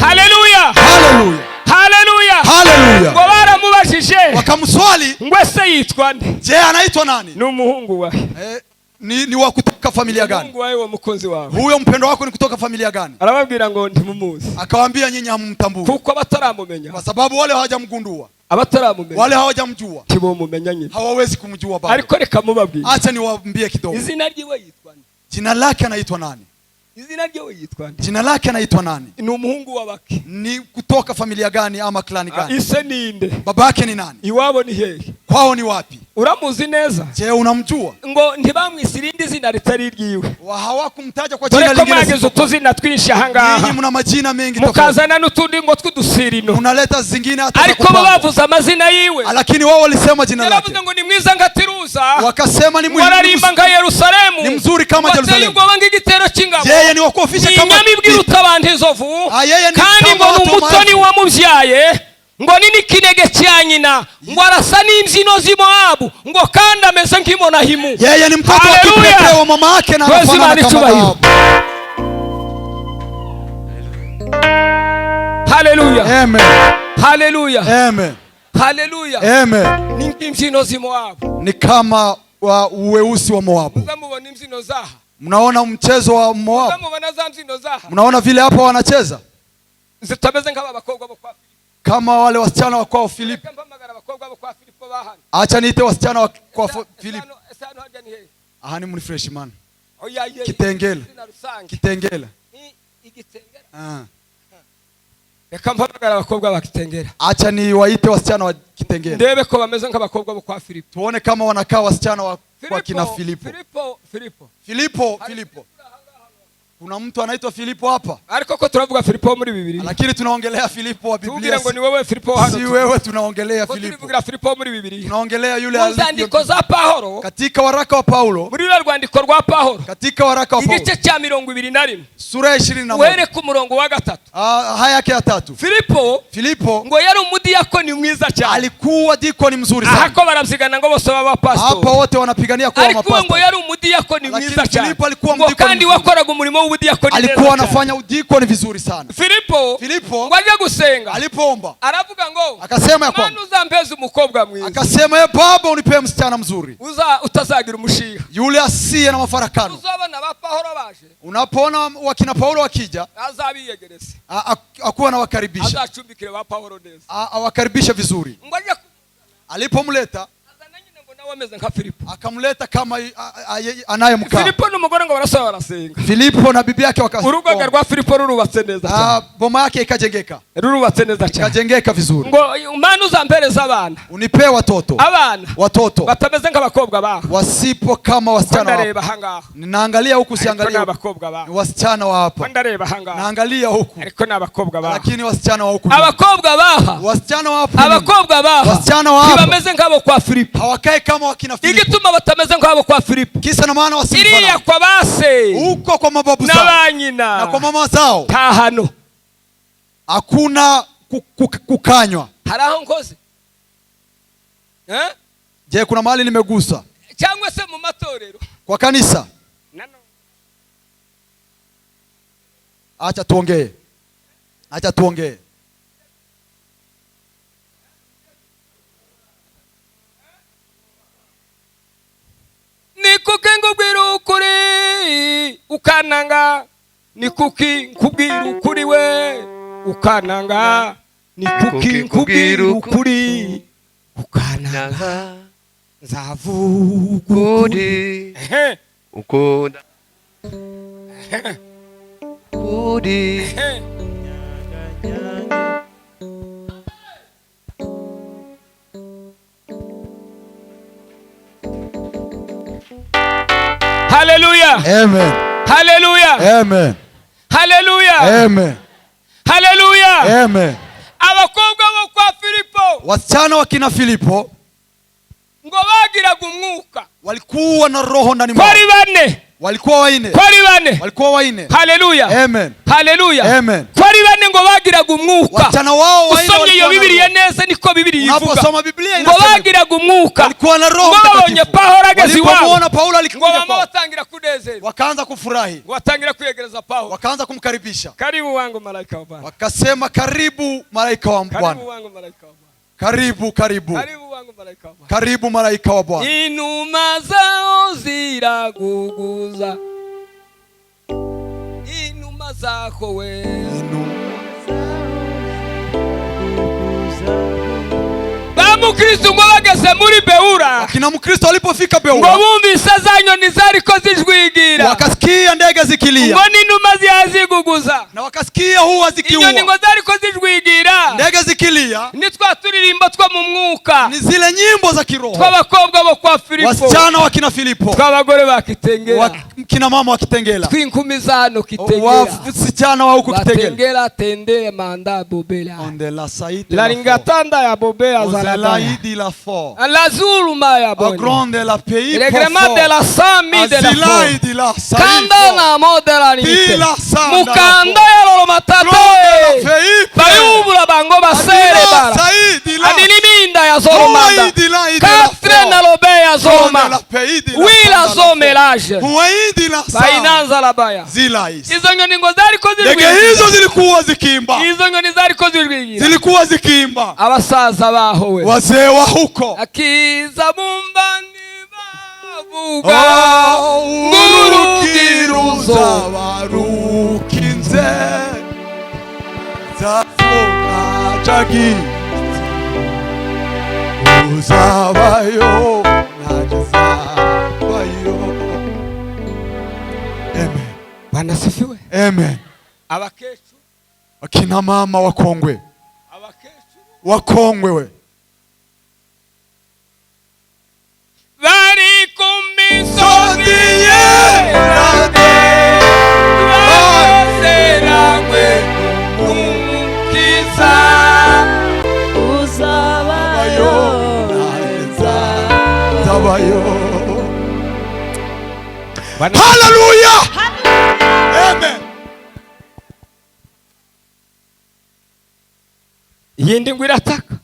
Speaker 1: Haleluya,
Speaker 2: Haleluya,
Speaker 1: haleluya.
Speaker 2: haleluya.
Speaker 1: ngo baramubajije
Speaker 2: Wakamswali,
Speaker 1: ngo ese yitwa nde,
Speaker 2: je, anaitwa nani?
Speaker 1: ni umuhungu wawe,
Speaker 2: Ni wa kutoka familia gani?
Speaker 1: umuhungu wawe wa mukunzi wawe.
Speaker 2: Huyo mpendo wako ni kutoka familia gani?
Speaker 1: Arababwira ngo ntimumuzi,
Speaker 2: Akawaambia nyinyi hammtambui,
Speaker 1: kuko abataramumenya,
Speaker 2: kwa sababu wale hawajamgundua,
Speaker 1: abataramumenya
Speaker 2: wale hawajamjua,
Speaker 1: ntibomumenya nyine.
Speaker 2: hawawezi kumjua bado.
Speaker 1: Ariko reka mubabwire,
Speaker 2: Acha niwaambie kidogo,
Speaker 1: izina ryiwe yitwa nde,
Speaker 2: jina lake anaitwa nani?
Speaker 1: izina ryiwe yitwa nde,
Speaker 2: Jina lake anaitwa nani?
Speaker 1: ni umuhungu w'abaki,
Speaker 2: Ni kutoka familia gani ama klani gani?
Speaker 1: ise ninde,
Speaker 2: Babake ni nani?
Speaker 1: iwabo ni hehe,
Speaker 2: Kwao ni wapi?
Speaker 1: uramuzi neza?
Speaker 2: Je, unamjua?
Speaker 1: ngo ntibamwise irindi zina ritari iryiwe,
Speaker 2: Hawakumtaja kwa jina
Speaker 1: dore ko
Speaker 2: lingine.
Speaker 1: mwagize utuzina twinshi
Speaker 2: Nyinyi
Speaker 1: ahangaha,
Speaker 2: mna majina mengi tofauti,
Speaker 1: mukazana n'utundi ngo tw'udusirino,
Speaker 2: unaleta zingine hata za
Speaker 1: ariko bo
Speaker 2: kupanga.
Speaker 1: bavuze amazina yiwe.
Speaker 2: Lakini wao walisema jina lake,
Speaker 1: Yaravuze ngo ni mwiza nka Tiruza,
Speaker 2: wakasema ni
Speaker 1: wararimba nka Yerusalemu,
Speaker 2: ni mzuri kama
Speaker 1: wateye
Speaker 2: Yerusalemu.
Speaker 1: ubwoba nk'igitero cy'ingabo,
Speaker 2: Yeye ni wakufisha
Speaker 1: ni
Speaker 2: kama
Speaker 1: inyama ibwira utabanda inzovu,
Speaker 2: yeye ni
Speaker 1: kandi ngo
Speaker 2: kama
Speaker 1: ni
Speaker 2: watu wa
Speaker 1: umutoni
Speaker 2: maelfu.
Speaker 1: wamubyaye, ngo ni n'ikinege cya nyina, ngo arasa n'imbyino z'i Moabu, ngo kandi ameze nk'imonahimu.
Speaker 2: Yeye ni mtoto wa
Speaker 1: Haleluya.
Speaker 2: kipekee wa mama yake na
Speaker 1: Twese
Speaker 2: anafanana
Speaker 1: Imana
Speaker 2: kama
Speaker 1: icubahiro.
Speaker 2: baba.
Speaker 1: Haleluya,
Speaker 2: Amen,
Speaker 1: haleluya,
Speaker 2: amen,
Speaker 1: haleluya.
Speaker 2: amen.
Speaker 1: Ni nk'imbyino z'i Moabu.
Speaker 2: Ni kama wa uweusi wa Moabu.
Speaker 1: Muzamubona imbyino zaha,
Speaker 2: Mnaona mchezo wa Moabu,
Speaker 1: muzamubona za mbyino zaha
Speaker 2: mnaona vile hapa wanacheza
Speaker 1: zitameze nk'aba bakobwa bo kwa Filipo.
Speaker 2: kama wale wasichana wa kwao Filipo.
Speaker 1: Reka mpamagara abakobwa bo kwa Filipo bahana.
Speaker 2: Acha niite wasichana wa kwa Filipo.
Speaker 1: Ese hano harya ni hehe?
Speaker 2: Aha, ni muri freshman. Kitengela. Kitengela.
Speaker 1: Reka mpamagara abakobwa ba Kitengela.
Speaker 2: Acha ni waite wasichana wa Kitengela.
Speaker 1: Ndebe ko bameze nk'abakobwa bo kwa Filipo.
Speaker 2: Tuone kama wanakaa wasichana wa kwa kina Filipo. Filipo. Kuna mtu anaitwa Filipo hapa?
Speaker 1: Ariko ko turavuga Filipo muri Biblia.
Speaker 2: Lakini tunaongelea Filipo wa Biblia.
Speaker 1: Tugira ngo ni wewe Filipo hano.
Speaker 2: Si wewe tunaongelea Filipo.
Speaker 1: Tuvugira Filipo muri Biblia.
Speaker 2: Tunaongelea yule
Speaker 1: aliyandiko za Paulo.
Speaker 2: Katika waraka wa Paulo.
Speaker 1: Muri rwandiko rwa Paulo.
Speaker 2: Katika waraka wa Paulo.
Speaker 1: Igice cha 21.
Speaker 2: Sura ya 21.
Speaker 1: Were ku murongo wa 3.
Speaker 2: Haya yake ya 3. Filipo
Speaker 1: ngo yari umudiyakoni mwiza cyane.
Speaker 2: Alikuwa dikoni mzuri sana.
Speaker 1: Hako barabyigana ngo bose baba pastor.
Speaker 2: Hapa wote wanapigania kuwa mapastor.
Speaker 1: Alikuwa ngo yari umudiyakoni mwiza cyane.
Speaker 2: Filipo alikuwa mdikoni.
Speaker 1: Kandi wakoraga umurimo w'ubudiyakoni.
Speaker 2: Alikuwa anafanya udikoni vizuri sana.
Speaker 1: Filipo ngo aje gusenga.
Speaker 2: Alipoomba.
Speaker 1: Aravuga ngo
Speaker 2: akasema ya kwamba
Speaker 1: uzampeze umukobwa mwiza.
Speaker 2: Akasema ye baba unipe msichana mzuri.
Speaker 1: Utazagira umushiha.
Speaker 2: Yule asiye na mafarakano.
Speaker 1: Uzabona ba Paulo baje.
Speaker 2: Unapoona wakina Paulo wakija.
Speaker 1: Azabiyegereza.
Speaker 2: Akuwa na wakaribisha.
Speaker 1: Azachumbikire ba Paulo neza.
Speaker 2: Awakaribisha vizuri. Alipomleta akamleta kama anayemkaa.
Speaker 1: Filipo n'umugore ngo barasaba barasenga.
Speaker 2: Filipo na bibi yake wakasenga.
Speaker 1: Urugaga rwa Filipo rurubatse neza cyane.
Speaker 2: Boma yake ikajengeka.
Speaker 1: Rurubatse neza cyane.
Speaker 2: Ikajengeka vizuri.
Speaker 1: Ngo umana uzampereza abana.
Speaker 2: Unipe watoto.
Speaker 1: Abana.
Speaker 2: Watoto.
Speaker 1: Batameze nk'abakobwa baho.
Speaker 2: Wasipo kama wasichana wa.
Speaker 1: Ndareba hangaha.
Speaker 2: Ninaangalia huku siangalia.
Speaker 1: Abakobwa baho.
Speaker 2: Wasichana wa hapa.
Speaker 1: Ndareba hangaha.
Speaker 2: Naangalia huku.
Speaker 1: Ariko n'abakobwa baho.
Speaker 2: Lakini wasichana wa huku.
Speaker 1: Abakobwa baho.
Speaker 2: Wasichana wa hapa.
Speaker 1: Abakobwa baho.
Speaker 2: Wasichana wa hapa.
Speaker 1: Bameze nk'abo kwa Filipo.
Speaker 2: Hawakae kama wakina Filipo.
Speaker 1: Igituma batameze nk'abo kwa Filipo.
Speaker 2: Kisa na maana wasimfana.
Speaker 1: Iriya kwa base.
Speaker 2: Huko kwa mababu zao.
Speaker 1: N'abanyina.
Speaker 2: Na kwa mama zao.
Speaker 1: Tahano.
Speaker 2: Hakuna kukanywa.
Speaker 1: Haraho ngoze.
Speaker 2: Je, kuna mahali nimegusa?
Speaker 1: Cyangwa se mu matorero.
Speaker 2: Kwa kanisa. Acha tuongee.
Speaker 1: Nikuki nkubwira ukuri ukananga, nikuki nkubwira ukuri we ukananga, nikuki nkubwira ukuri ukananga, nzavuga ukuri
Speaker 3: ukunda ukuri.
Speaker 1: Hallelujah.
Speaker 2: Amen.
Speaker 1: Hallelujah.
Speaker 2: Amen.
Speaker 1: Hallelujah.
Speaker 2: Amen.
Speaker 1: Hallelujah.
Speaker 2: Amen.
Speaker 1: Abakobwa bo kwa Filipo.
Speaker 2: Wasichana wakina Filipo
Speaker 1: ngo bagiraga umwuka.
Speaker 2: Walikuwa na roho ndani mwao.
Speaker 1: Kwari bane.
Speaker 2: Walikuwa waine.
Speaker 1: Hallelujah.
Speaker 2: Amen.
Speaker 1: Hallelujah.
Speaker 2: Amen.
Speaker 1: Kwari bane ngo bagiraga umwuka.
Speaker 2: Wasichana wao waine.
Speaker 1: Usomye iyo Bibiliya neza niko Bibiliya ivuga.
Speaker 2: Unaposoma Biblia
Speaker 1: ngo bagiraga umwuka.
Speaker 2: Walikuwa na roho
Speaker 1: mtakatifu.
Speaker 2: Walipomwona Paulo alikuja
Speaker 1: kwao. Ngo batangira kunezerwa.
Speaker 2: Wakaanza kufurahi.
Speaker 1: Watangira kuyegereza Paulo.
Speaker 2: Wakaanza kumkaribisha.
Speaker 1: Karibu wangu malaika wa Bwana.
Speaker 2: Wakasema karibu malaika wa Bwana.
Speaker 1: Karibu wangu malaika wa Bwana.
Speaker 2: Karibu.
Speaker 1: Karibu wangu malaika wa Bwana.
Speaker 2: Karibu malaika wa Bwana.
Speaker 1: Inuma zao ziraguguza. Inuma zako we. Mukristo ngo bageze muri Beura.
Speaker 2: Akina Mukristo alipofika Beura.
Speaker 1: Ngo bumvise za nyoni zariko zijwigira.
Speaker 2: Wakasikia ndege zikilia.
Speaker 1: Ngo n'inuma zihaziguguza.
Speaker 2: Na wakasikia huwa zikiua.
Speaker 1: Inyoni ngo zariko zijwigira.
Speaker 2: Ndege zikilia.
Speaker 1: Ni twa turirimbo two mu mwuka.
Speaker 2: Ni zile nyimbo za kiroho.
Speaker 1: Tw'abakobwa bo kwa Filipo.
Speaker 2: Wasichana wa kina Filipo.
Speaker 1: Tw'abagore ba Kitengela.
Speaker 2: Kina mama wa Kitengela.
Speaker 1: Twinkumi zano Kitengela.
Speaker 2: Wasichana wa huko Kitengela.
Speaker 1: Kitengela tende manda bobela.
Speaker 2: Onde la saïd.
Speaker 1: La ringatanda ya bobela zala.
Speaker 2: Di la fort.
Speaker 1: La zulma ya boni.
Speaker 2: Au grand de la pays.
Speaker 1: Le gréement de la sami de la fort.
Speaker 2: Di la saïd.
Speaker 1: Kanda na modela ni.
Speaker 2: Di la sanda.
Speaker 1: Mukanda ya lolo matate. Bayubula bango basere bara. Adiliminda ya zoromanda. Katre na lobe ya zoroma. Wila zomelage. Bainanza la baya.
Speaker 2: Zilais.
Speaker 1: Izo nyoni ngo zariko
Speaker 2: zirwingira. Ndege hizo zilikuwa zikimba.
Speaker 1: Izo nyoni zariko zirwingira.
Speaker 2: Zilikuwa zikimba.
Speaker 1: Abasaza baho we.
Speaker 2: Wazee wa huko.
Speaker 1: Akiza bumbani bavuga.
Speaker 2: Ngurukiruza warukinze. Zafoka chagi. Uzabayo najizabayo.
Speaker 1: Bwana sifiwe.
Speaker 2: Amen.
Speaker 1: Abakecuru,
Speaker 2: akina mama wakongwe,
Speaker 1: abakecuru
Speaker 2: wakongwe we
Speaker 1: bari ku misozi yerade baseranywe n'umukiza
Speaker 4: uzabayo
Speaker 2: nzabayo.
Speaker 1: Hallelujah.
Speaker 2: Amen.
Speaker 1: Yindi ngo irataka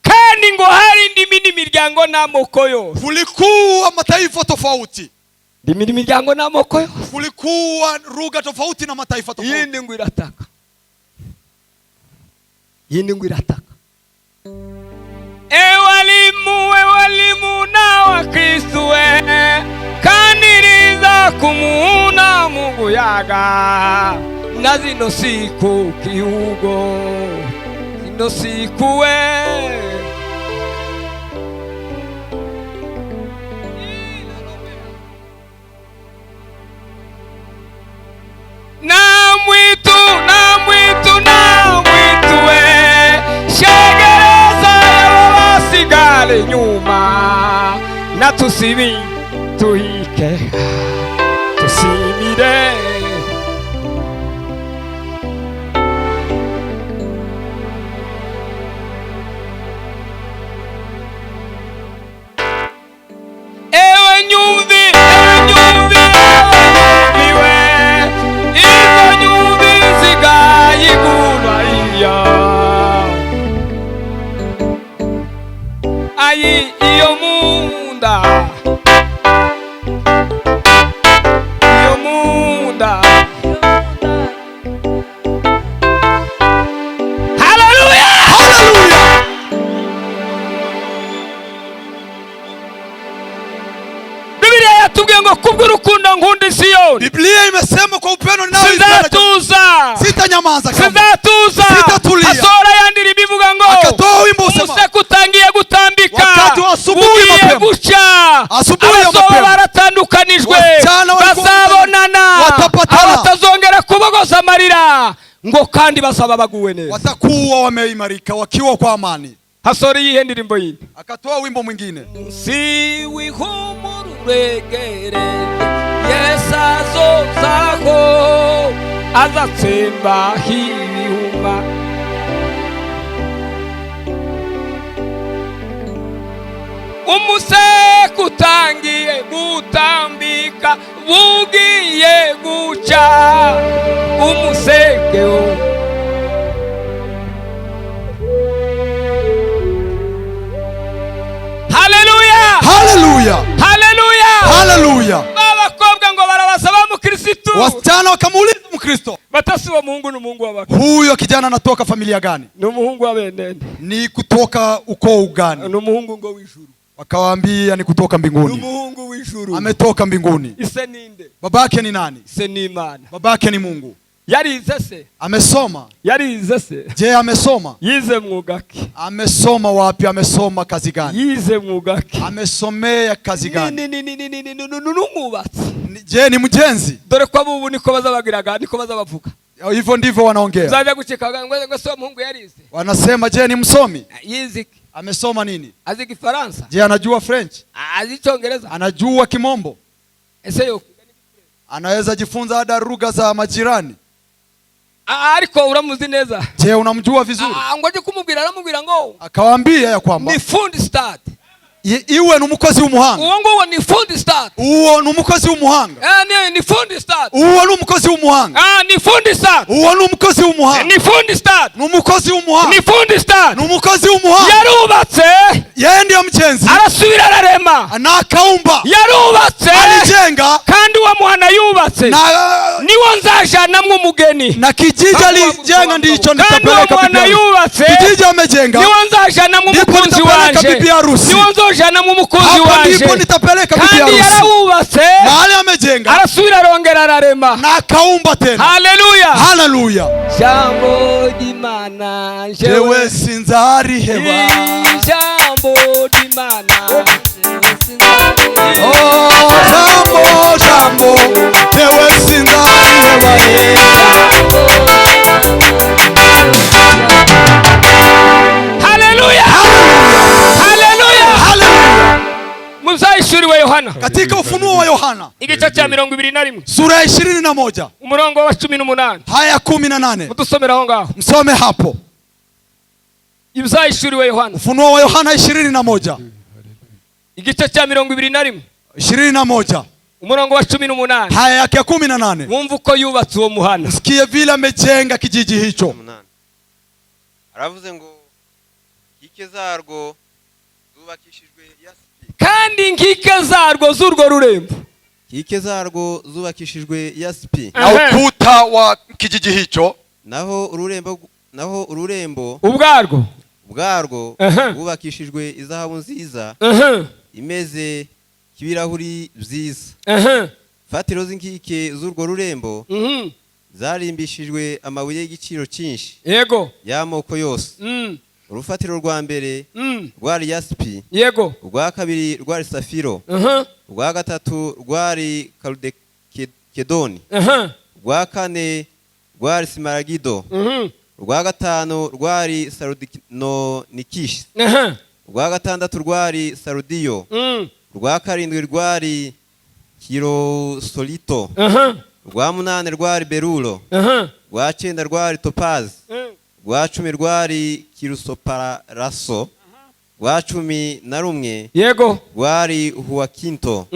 Speaker 1: kandi ngo hari indimi n'imiryango n'amoko yose.
Speaker 2: Kulikuwa mataifa tofauti,
Speaker 1: Indimi n'imiryango n'amoko yose.
Speaker 2: kulikuwa lugha tofauti na mataifa tofauti.
Speaker 1: Yindi ngo irataka, yindi ngo irataka. Walimu na Wakristo kaniriza kumuuna Mungu yaga na zino siku kiugo zino siku na mwitu shegereza yabasigale nyuma na tusibi tuhike tusimire. Ewe nyumvi izo nyumvi zigayigulwa iya ayi iyo munda Hallelujah.
Speaker 2: Hallelujah.
Speaker 1: Biblia yatubwiye ngo kubw'urukundo nkunda Siyoni
Speaker 2: Biblia imesema kwa upendo
Speaker 1: sizatuza,
Speaker 2: sitanyamaza kamwe,
Speaker 1: sizatuza.
Speaker 2: sitatulia.
Speaker 1: Asora yandiri bivuga ngo
Speaker 2: akatoa wimbo usema
Speaker 1: Muse kutangiye gutambika
Speaker 2: wakati wa asubuhi
Speaker 1: bugiye
Speaker 2: mapema,
Speaker 1: guca
Speaker 2: asubuhi ya
Speaker 1: abazoba
Speaker 2: mapema,
Speaker 1: baratandukanijwe
Speaker 2: wasichana walikuwa
Speaker 1: bazabonana,
Speaker 2: watapatana,
Speaker 1: abatazongera kubogoza amarira ngo kandi basaba baguwe neza,
Speaker 2: watakuwa wameimarika wakiwa kwa amani.
Speaker 1: Hasori yihe ndirimbo yindi
Speaker 2: Akatoa wimbo mwingine,
Speaker 1: si wihumururegere yesazo zako azatsemba hihuma umuseke utangiye gutambika bugiye guca umuseke Hallelujah.
Speaker 2: haleluya,
Speaker 1: Hallelujah.
Speaker 2: haleluya.
Speaker 1: Babakobwa ngo barabasaba mukristo,
Speaker 2: Wasichana wakamuuliza Mkristo,
Speaker 1: batasi wa Mungu ni Mungu wa baki,
Speaker 2: huyo kijana anatoka familia gani?
Speaker 1: ni Mungu wa benende,
Speaker 2: Ni kutoka ukoo gani?
Speaker 1: ni Mungu ngo w'ijuru,
Speaker 2: Wakawaambia ni kutoka
Speaker 1: ni
Speaker 2: mbinguni,
Speaker 1: Mungu w'ijuru.
Speaker 2: ametoka mbinguni.
Speaker 1: Ise ninde?
Speaker 2: Babake ni nani?
Speaker 1: Ise ni Imana.
Speaker 2: Babake ni Mungu.
Speaker 1: Yarize se?
Speaker 2: Amesoma.
Speaker 1: Yarize se?
Speaker 2: Je, amesoma?
Speaker 1: Yize mwuga ki?
Speaker 2: Amesoma wapi? Amesoma kazi gani?
Speaker 1: Yize mwuga ki?
Speaker 2: Amesomea kazi gani?
Speaker 1: N'umwubatsi.
Speaker 2: Je, ni mjenzi?
Speaker 1: Dore ko abubu niko bazabagiraga, niko bazabavuga.
Speaker 2: Hivyo ndivyo wanaongea.
Speaker 1: Zaje gucika ngo so Mungu yarize.
Speaker 2: Wanasema je, ni msomi?
Speaker 1: Yize ki?
Speaker 2: Amesoma nini?
Speaker 1: Azi Kifaransa?
Speaker 2: Je, anajua French?
Speaker 1: Azi Cyongereza?
Speaker 2: Anajua Kimombo?
Speaker 1: Ese yo
Speaker 2: Anaweza jifunza hata lugha za majirani?
Speaker 1: ariko uramuzi neza?
Speaker 2: Je, unamjua vizuri?
Speaker 1: Ngoje kumubwira, aramubwira ngo
Speaker 2: Akawaambia ya kwamba
Speaker 1: ni fundi start,
Speaker 2: iwe ni umukozi w'umuhanga.
Speaker 1: uwo nguwo ni fundi start.
Speaker 2: Uwo ni umukozi w'umuhanga.
Speaker 1: Ni fundi start.
Speaker 2: Uwo ni umukozi w'umuhanga.
Speaker 1: Ni fundi start.
Speaker 2: Uwo ni umukozi w'umuhanga.
Speaker 1: Ni fundi start.
Speaker 2: Ni umukozi w'umuhanga.
Speaker 1: Ni fundi start.
Speaker 2: Ni umukozi w'umuhanga.
Speaker 1: Yarubatse,
Speaker 2: yeye ndiye mjenzi,
Speaker 1: arasubira ararema,
Speaker 2: na akaumba.
Speaker 1: Yarubatse,
Speaker 2: alijenga,
Speaker 1: kandi wa mwana yubatse
Speaker 2: na
Speaker 1: niwo nzajanamwe umugeni,
Speaker 2: na kijiji alijenga ndicho nitapeleka bibi harusi. Kijiji amejenga
Speaker 1: niwo nzajanamwe umukunzi wanje, niwo nzojanamwe umukunzi wanje,
Speaker 2: ndipo nitapeleka bibi harusi.
Speaker 1: Kandi yarubatse,
Speaker 2: mahali amejenga,
Speaker 1: arasubira arongera ararema,
Speaker 2: na akaumba tena.
Speaker 1: Haleluya,
Speaker 2: haleluya.
Speaker 1: Jambo d'Imana
Speaker 2: jewe sinzari hewa,
Speaker 1: jambo d'Imana
Speaker 2: oh jambo jewe sinzari katika Ufunuo wa Yohana
Speaker 1: igice cya 21
Speaker 2: sura ya 21
Speaker 1: umurongo wa 18
Speaker 2: haya 18.
Speaker 1: mutusomera aho ngaho,
Speaker 2: Msome hapo
Speaker 1: ibyahishuriwe Yohana
Speaker 2: Ufunuo wa Yohana 21
Speaker 1: igice cya
Speaker 2: 21
Speaker 1: umurongo wa 18
Speaker 2: haya yake 18.
Speaker 1: wumva uko yubatse uwo muhana.
Speaker 2: Sikie vile amejenga kijiji hicho.
Speaker 3: Aravuze ngo inkike zarwo zubakishijwe yasipi,
Speaker 1: kandi inkike zarwo z'urwo rurembo,
Speaker 3: inkike zarwo zubakishijwe yasipi,
Speaker 2: na ukuta wa kijiji hicho,
Speaker 3: naho ururembo ubwarwo bwubakishijwe izahabu nziza imeze k'ibirahuri byiza. Fatiro z'inkike z'urwo rurembo zarimbishijwe amabuye y'igiciro cyinshi
Speaker 1: yego
Speaker 3: y'amoko yose. Urufatiro rwa mbere rwari yasipi,
Speaker 1: yego
Speaker 3: urwa kabiri rwari safiro, urwa gatatu rwari kaludekedoni, urwa kane rwari simaragido, urwa gatanu rwari sarudinonikisi, urwa gatandatu rwari sarudiyo, urwa karindwi rwari kirosolito, urwa munani rwari beruro, urwa cyenda rwari topazi, urwa cumi rwari kirusoparaso, rwa cumi na rumwe
Speaker 1: yego
Speaker 3: rwari huwakinto,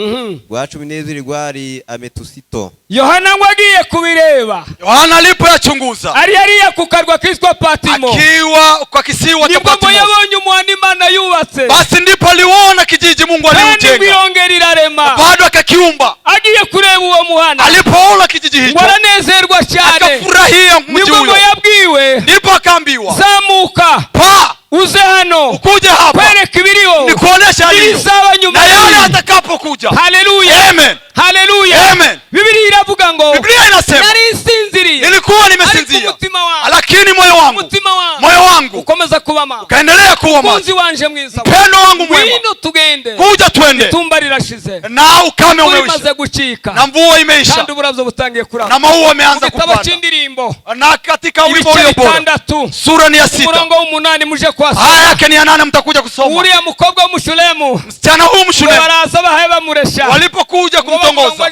Speaker 3: rwa cumi n'ebyiri rwari ametusito.
Speaker 1: Yohana ngo agiye kubireba,
Speaker 2: Yohana alipoyachunguza
Speaker 1: ari yariye ku karwa kitwa Patimo,
Speaker 2: akiwa kwa kisiwa cha Patimo,
Speaker 1: nibwo yabonye umuhanda Imana yubatse,
Speaker 2: basi ndipo aliona kijiji Mungu aliujenga,
Speaker 1: birongera irarema,
Speaker 2: bado akakiumba.
Speaker 1: agiye kureba uwo muhanda,
Speaker 2: Alipoona kijiji hicho
Speaker 1: waranezerwa cyane,
Speaker 2: akafurahia mji huo,
Speaker 1: nibwo yabwiwe,
Speaker 2: ndipo akaambiwa
Speaker 1: zamuka
Speaker 2: pa
Speaker 1: uze hano
Speaker 2: ukuje hapa
Speaker 1: kwereka ibiriho,
Speaker 2: nikuonesha
Speaker 1: ibizaba nyuma
Speaker 2: na yale atakapokuja.
Speaker 1: Haleluya,
Speaker 2: Amen,
Speaker 1: haleluya,
Speaker 2: amen.
Speaker 1: Biblia iravuga ngo
Speaker 2: Biblia inasema
Speaker 1: nari nsinziriye,
Speaker 2: nilikuwa nimesinzia, lakini moyo wangu
Speaker 1: ukomeza kuba maso,
Speaker 2: ukaendelea kuwa maso.
Speaker 1: Munzi wanje mwiza,
Speaker 2: Mpendo wangu mwema,
Speaker 1: wino tugende,
Speaker 2: kuja twende,
Speaker 1: tumba rirashize,
Speaker 2: na ukame umeisha,
Speaker 1: gucika,
Speaker 2: na mvua imeisha,
Speaker 1: kandi uburavyo butangiye kuraba,
Speaker 2: na maua yameanza kupanda.
Speaker 1: Cy'indirimbo
Speaker 2: Na katika wimbo ulio bora sura ni ya 6
Speaker 1: umurongo wa 8 muje kwasa,
Speaker 2: aya yake ni ya 8 mtakuja kusoma.
Speaker 1: uriya mukobwa w'umushulemu,
Speaker 2: msichana huyu mshulemu,
Speaker 1: baraza bahaye bamuresha,
Speaker 2: walipokuja kumtongoza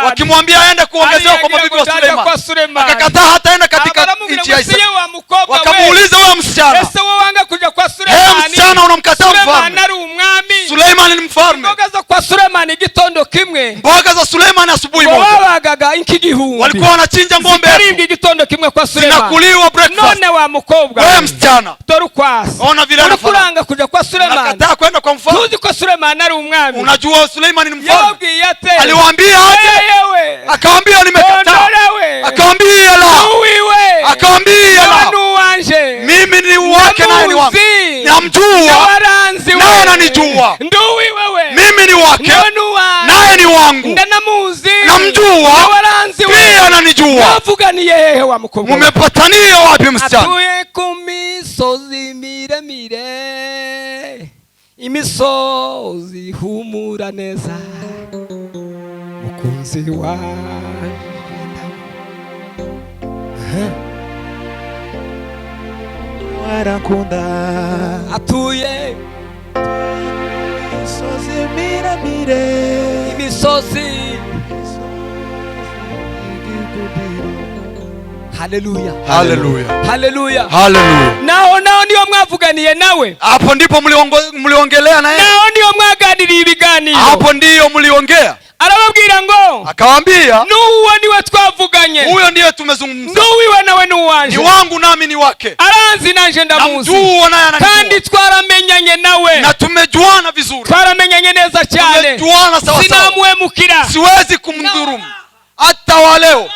Speaker 2: wakimwambia aende kuongezewa kwa mabibi wa Suleiman, akakataa hataenda katika nchi ya Israeli. Wakamuuliza wewe msichana,
Speaker 1: ese wowe wanga kuja kwa
Speaker 2: hey,
Speaker 1: Suleiman,
Speaker 2: msichana unamkataa mfalme, Suleiman ni mfalme.
Speaker 1: mboga za kwa Suleiman gitondo kimwe,
Speaker 2: mboga za Suleiman asubuhi moja
Speaker 1: wabagaga inki gihumbi,
Speaker 2: walikuwa wanachinja ng'ombe
Speaker 1: karibwi gitondo kimwe kwa Suleiman,
Speaker 2: zinakuliwa breakfast.
Speaker 1: none wa mukobwa
Speaker 2: wewe msichana,
Speaker 1: toru kwasi,
Speaker 2: ona vile
Speaker 1: anakuranga kuja kwa Suleiman,
Speaker 2: unakataa kwenda kwa mfalme.
Speaker 1: tuzi kwa Suleiman ari umwami,
Speaker 2: unajua Suleiman ni mfalme,
Speaker 1: aliwaambia
Speaker 2: aje, akawaambia nimekataa, akawaambia la, akawaambia la, mimi ni wake naye ni wangu, namjua naye ananijua, mimi ni wake naye ni wangu, namjua pia ananijua. Mumepatania wapi msichana?
Speaker 1: Atuye kumisozi miremire, imisozi humura neza, mukunzi wanjye
Speaker 4: warakunda,
Speaker 1: atuye
Speaker 4: imisozi miremire,
Speaker 1: imisozi. Haleluya,
Speaker 2: haleluya,
Speaker 1: haleluya,
Speaker 2: haleluya.
Speaker 1: Nao ndio mwavuganiye nawe,
Speaker 2: hapo ndipo mliongelea naye,
Speaker 1: nao ndio mwaganiriye ibiganiro,
Speaker 2: hapo ndio mliongea.
Speaker 1: Arababwira ngo,
Speaker 2: akawaambia
Speaker 1: nuwe niwe twavuganye,
Speaker 2: huyo ndiye tumezungumza,
Speaker 1: nuwiwe nawe nuwanje,
Speaker 2: ni wangu nami ni wake,
Speaker 1: aranzi nanje ndamuzi,
Speaker 2: namjua naye ananijua,
Speaker 1: kandi twaramenyanye nawe,
Speaker 2: na tumejuana vizuri,
Speaker 1: twaramenyanye neza cyane,
Speaker 2: tumejuana sawa sawa,
Speaker 1: sinamuhemukira,
Speaker 2: siwezi kumdhulumu. Hata waleo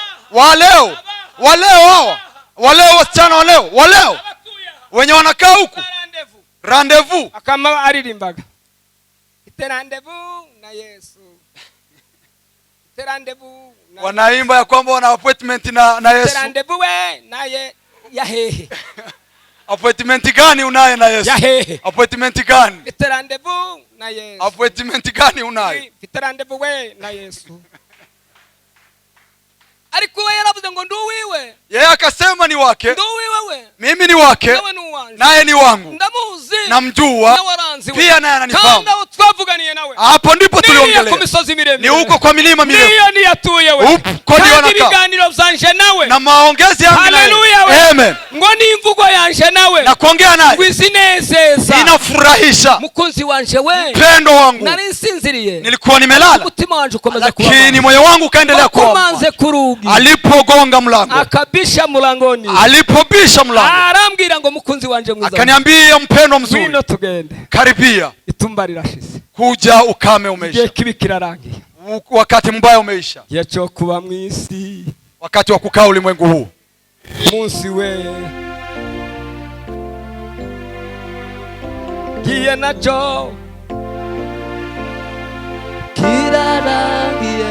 Speaker 2: wasichana waleo wenye wanakaa huku rendezvous,
Speaker 1: akama aririmbaga ite rendezvous na Yesu, ite rendezvous na
Speaker 2: wanaimba ya kwamba wana appointment na Yesu.
Speaker 1: Ite rendezvous we na ya hehe
Speaker 2: appointment gani unaye na Yesu?
Speaker 1: Ya hehe
Speaker 2: appointment gani?
Speaker 1: ite rendezvous na Yesu.
Speaker 2: appointment gani unaye?
Speaker 1: Ite rendezvous we na Yesu. Ariko we yaravuze ngo nduwiwe,
Speaker 2: yeye akasema ni wake,
Speaker 1: nduwiwe,
Speaker 2: mimi ni wake naye ni wangu,
Speaker 1: ndamuzi,
Speaker 2: namjua pia naye ananifahamu.
Speaker 1: twavuganiye nawe.
Speaker 2: Hapo ndipo tuliongelea. Ni huko kwa milima mirefu.
Speaker 1: Niyo niyatuye we. Kandi ibiganiro byanje nawe.
Speaker 2: Na maongezi yangu nawe.
Speaker 1: Haleluya.
Speaker 2: Amen.
Speaker 1: Ngo nimvugo yanje nawe.
Speaker 2: Na kuongea naye.
Speaker 1: Wizinezeza.
Speaker 2: Inafurahisha.
Speaker 1: Mukunzi wanje we.
Speaker 2: Pendo wangu.
Speaker 1: Nari nsinziriye.
Speaker 2: Nilikuwa nimelala.
Speaker 1: Mutima wanje ukomeza kuwa.
Speaker 2: Lakini moyo wangu ukaendelea kuwa.
Speaker 1: Komanze kurugi.
Speaker 2: Alipogonga mlango.
Speaker 1: Akabisha mlangoni.
Speaker 2: Alipobisha mlango.
Speaker 1: Arambwira ngo mukunzi wanje mwiza.
Speaker 2: Akaniambia mpendo mzuri.
Speaker 1: Wino tugende.
Speaker 2: Karibia.
Speaker 1: Itumba rirashize.
Speaker 2: Kuja ukame umeisha.
Speaker 1: Igihe kibi kirarangiye.
Speaker 2: Wakati mbaya umeisha.
Speaker 1: Yacho kuba mwisi.
Speaker 2: Wakati wa kukaa ulimwengu huu.
Speaker 1: Munsi we. Giye nacho.
Speaker 4: Kirarangiye.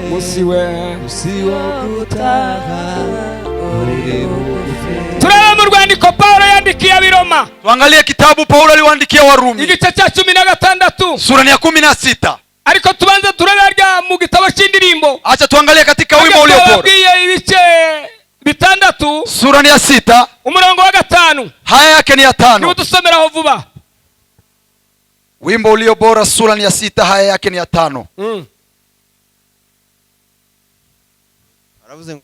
Speaker 1: Munsi we.
Speaker 4: Usiwo gutaha.
Speaker 1: Turaba mu rwandiko Paulo yandikiye Abiroma.
Speaker 2: Tuangalie kitabu Paulo aliwaandikia Warumi.
Speaker 1: Igice cya 16.
Speaker 2: Sura ya 16.
Speaker 1: Ariko tubanze turarya mu gitabo cy'indirimbo.
Speaker 2: Acha tuangalie katika wimbo ulio bora.
Speaker 1: Tugiye ibice 6.
Speaker 2: Sura ya 6.
Speaker 1: Umurongo wa 5.
Speaker 2: Haya yake ni ya 5.
Speaker 1: Ni udusomeraho vuba.
Speaker 2: Wimbo ulio bora sura ya 6 haya yake ni ya 5.
Speaker 3: Aravuze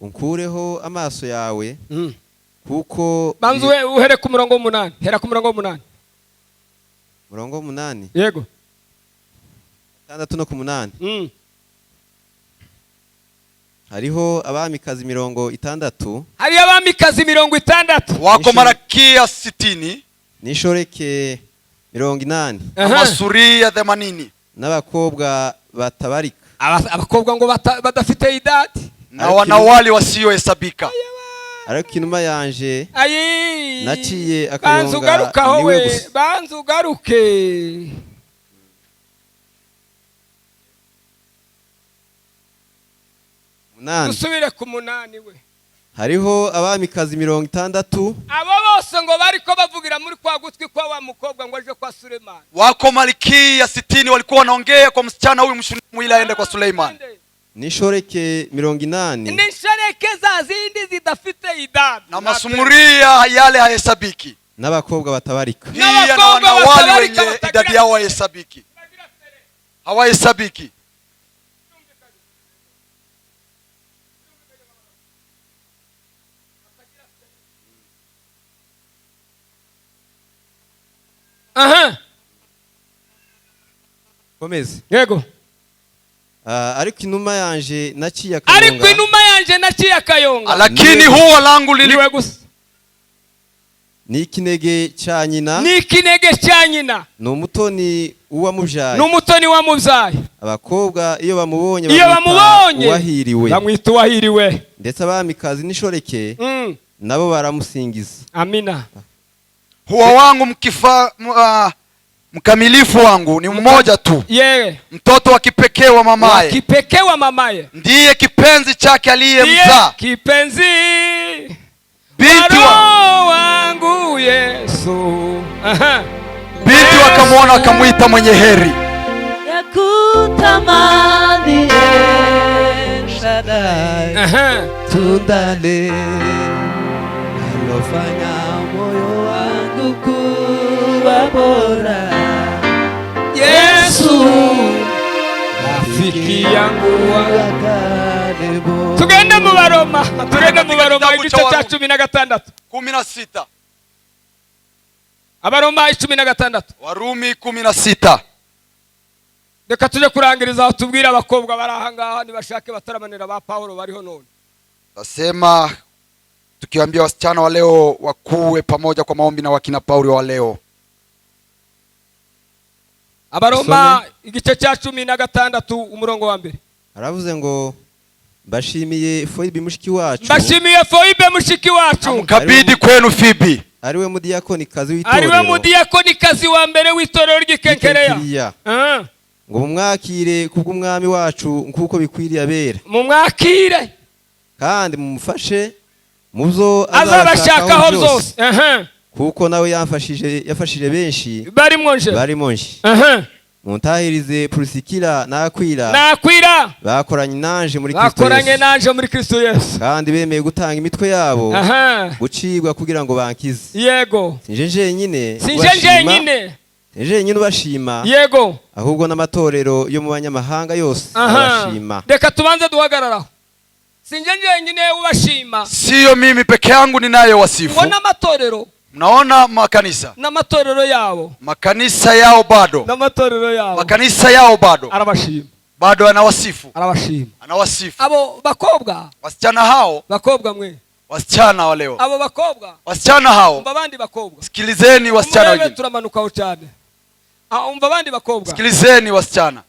Speaker 3: unkureho amaso yawe kuko
Speaker 1: banzuwe uhere ku murongo 8. Hera ku murongo 8.
Speaker 3: Murongo 8.
Speaker 1: Yego.
Speaker 3: 6 no ku 8. Hariho abamikazi 60.
Speaker 1: Hari abamikazi 60.
Speaker 2: Wako marakia 60.
Speaker 3: Nishoreke 80.
Speaker 2: Amasuria 80.
Speaker 3: N'abakobwa batabarika.
Speaker 1: Abakobwa ngo badafite idadi.
Speaker 2: Na wanawali wasiohesabika.
Speaker 3: Ariko inuma yanje naciye
Speaker 1: akayonga niwe gusa. Banzugaruke. Usubire ku 8 we.
Speaker 3: Hariho abamikazi 60.
Speaker 1: Abo bose ngo bariko bavugira muri kwa gutwi kwa wa mukobwa ngo aje kwa Suleiman.
Speaker 2: Wako malkia 60 walikuwa wanaongea kwa msichana huyu mwili aende kwa Suleiman.
Speaker 3: Nishoreke 80.
Speaker 1: Nishoreke za zindi zidafite idadi.
Speaker 2: Na masumuria yale hayesabiki.
Speaker 3: N'abakobwa batabarika.
Speaker 2: Pia na wanawali wenye idadi yao hayesabiki. Hawahesabiki.
Speaker 3: Komeze.
Speaker 1: Yego.
Speaker 3: Ariko inuma yanje naciye akayonga.
Speaker 2: Lakini huwa langu
Speaker 1: liliwe gusa.
Speaker 3: Ni ikinege cya nyina.
Speaker 1: Ni
Speaker 3: umutoni uwamubyaye.
Speaker 1: Abakobwa
Speaker 3: iyo bamubonye
Speaker 1: wahiriwe. Bamwita wahiriwe.
Speaker 3: Ndetse abamikazi nishoreke nabo baramusingiza.
Speaker 1: Amina.
Speaker 2: Huwa wangu mkamilifu wangu ni mmoja tu. Mtoto wa kipekee wa mamaye. Ndiye kipenzi chake aliyemzaa.
Speaker 1: Kipenzi
Speaker 2: binti
Speaker 1: wangu Yesu.
Speaker 2: Binti wakamwona wakamuita mwenye heri.
Speaker 4: Yakutamani Shaddai. Tundale alofanya moyo wangu kuwa bora.
Speaker 1: Yesu rafiki yangu wa tugende mu Baroma. Igice cya 16.
Speaker 2: 16.
Speaker 1: Abaroma 16.
Speaker 2: Warumi 16.
Speaker 1: Reka tuje kurangiriza aho tubwira abakobwa bari aha ngaha nibashake bataramanira ba Paulo bariho none.
Speaker 2: Nasema tukiwaambia wasichana wa leo wakuwe pamoja kwa maombi na wakina Paulo wa leo.
Speaker 1: Abaroma igice cya 16 umurongo wa 2.
Speaker 3: Aravuze ngo mbashimiye Foibe mushiki wacu.
Speaker 2: Mkabidhi kwenu Fibi.
Speaker 3: Ariwe mudiyakonikazi
Speaker 1: wa mbere w'itorero ry'Ikenkereya.
Speaker 3: Ngo mumwakire kubw'umwami wacu nkuko bikwiriye abera.
Speaker 1: Mumwakire
Speaker 3: kandi mumufashe muzo
Speaker 1: azabashakaho byose.
Speaker 3: Kuko nawe yafashije benshi barimo nje. Muntahirize Priscilla na Aquila bakoranye nanje muri Kristo Yesu. Kandi bemeye gutanga imitwe yabo gucibwa kugira ngo bankize.
Speaker 1: Yego.
Speaker 3: Sinje nyine nyine ubashima
Speaker 1: yego
Speaker 3: ahubwo n'amatorero yo mu banyamahanga yose abashima.
Speaker 1: Reka tubanze duhagararaho. Sinje njyenyine ubashima,
Speaker 2: Sio mimi peke yangu ninayewasifu.
Speaker 1: mbona amatorero,
Speaker 2: Mnaona makanisa
Speaker 1: n'amatorero yabo,
Speaker 2: makanisa yao bado,
Speaker 1: n'amatorero yabo,
Speaker 2: makanisa yao bado
Speaker 1: arabashima,
Speaker 2: bado anawasifu,
Speaker 1: arabashima.
Speaker 2: anawasifu.
Speaker 1: Abo bakobwa,
Speaker 2: Wasichana hao,
Speaker 1: bakobwa mwe,
Speaker 2: wasichana wa leo,
Speaker 1: abo bakobwa,
Speaker 2: wasichana hao,
Speaker 1: umva abandi bakobwa,
Speaker 2: sikilizeni wasichana
Speaker 1: wengine
Speaker 2: wengine,
Speaker 1: turamanukaho cyane. Umva abandi bakobwa,
Speaker 2: sikilizeni wasichana.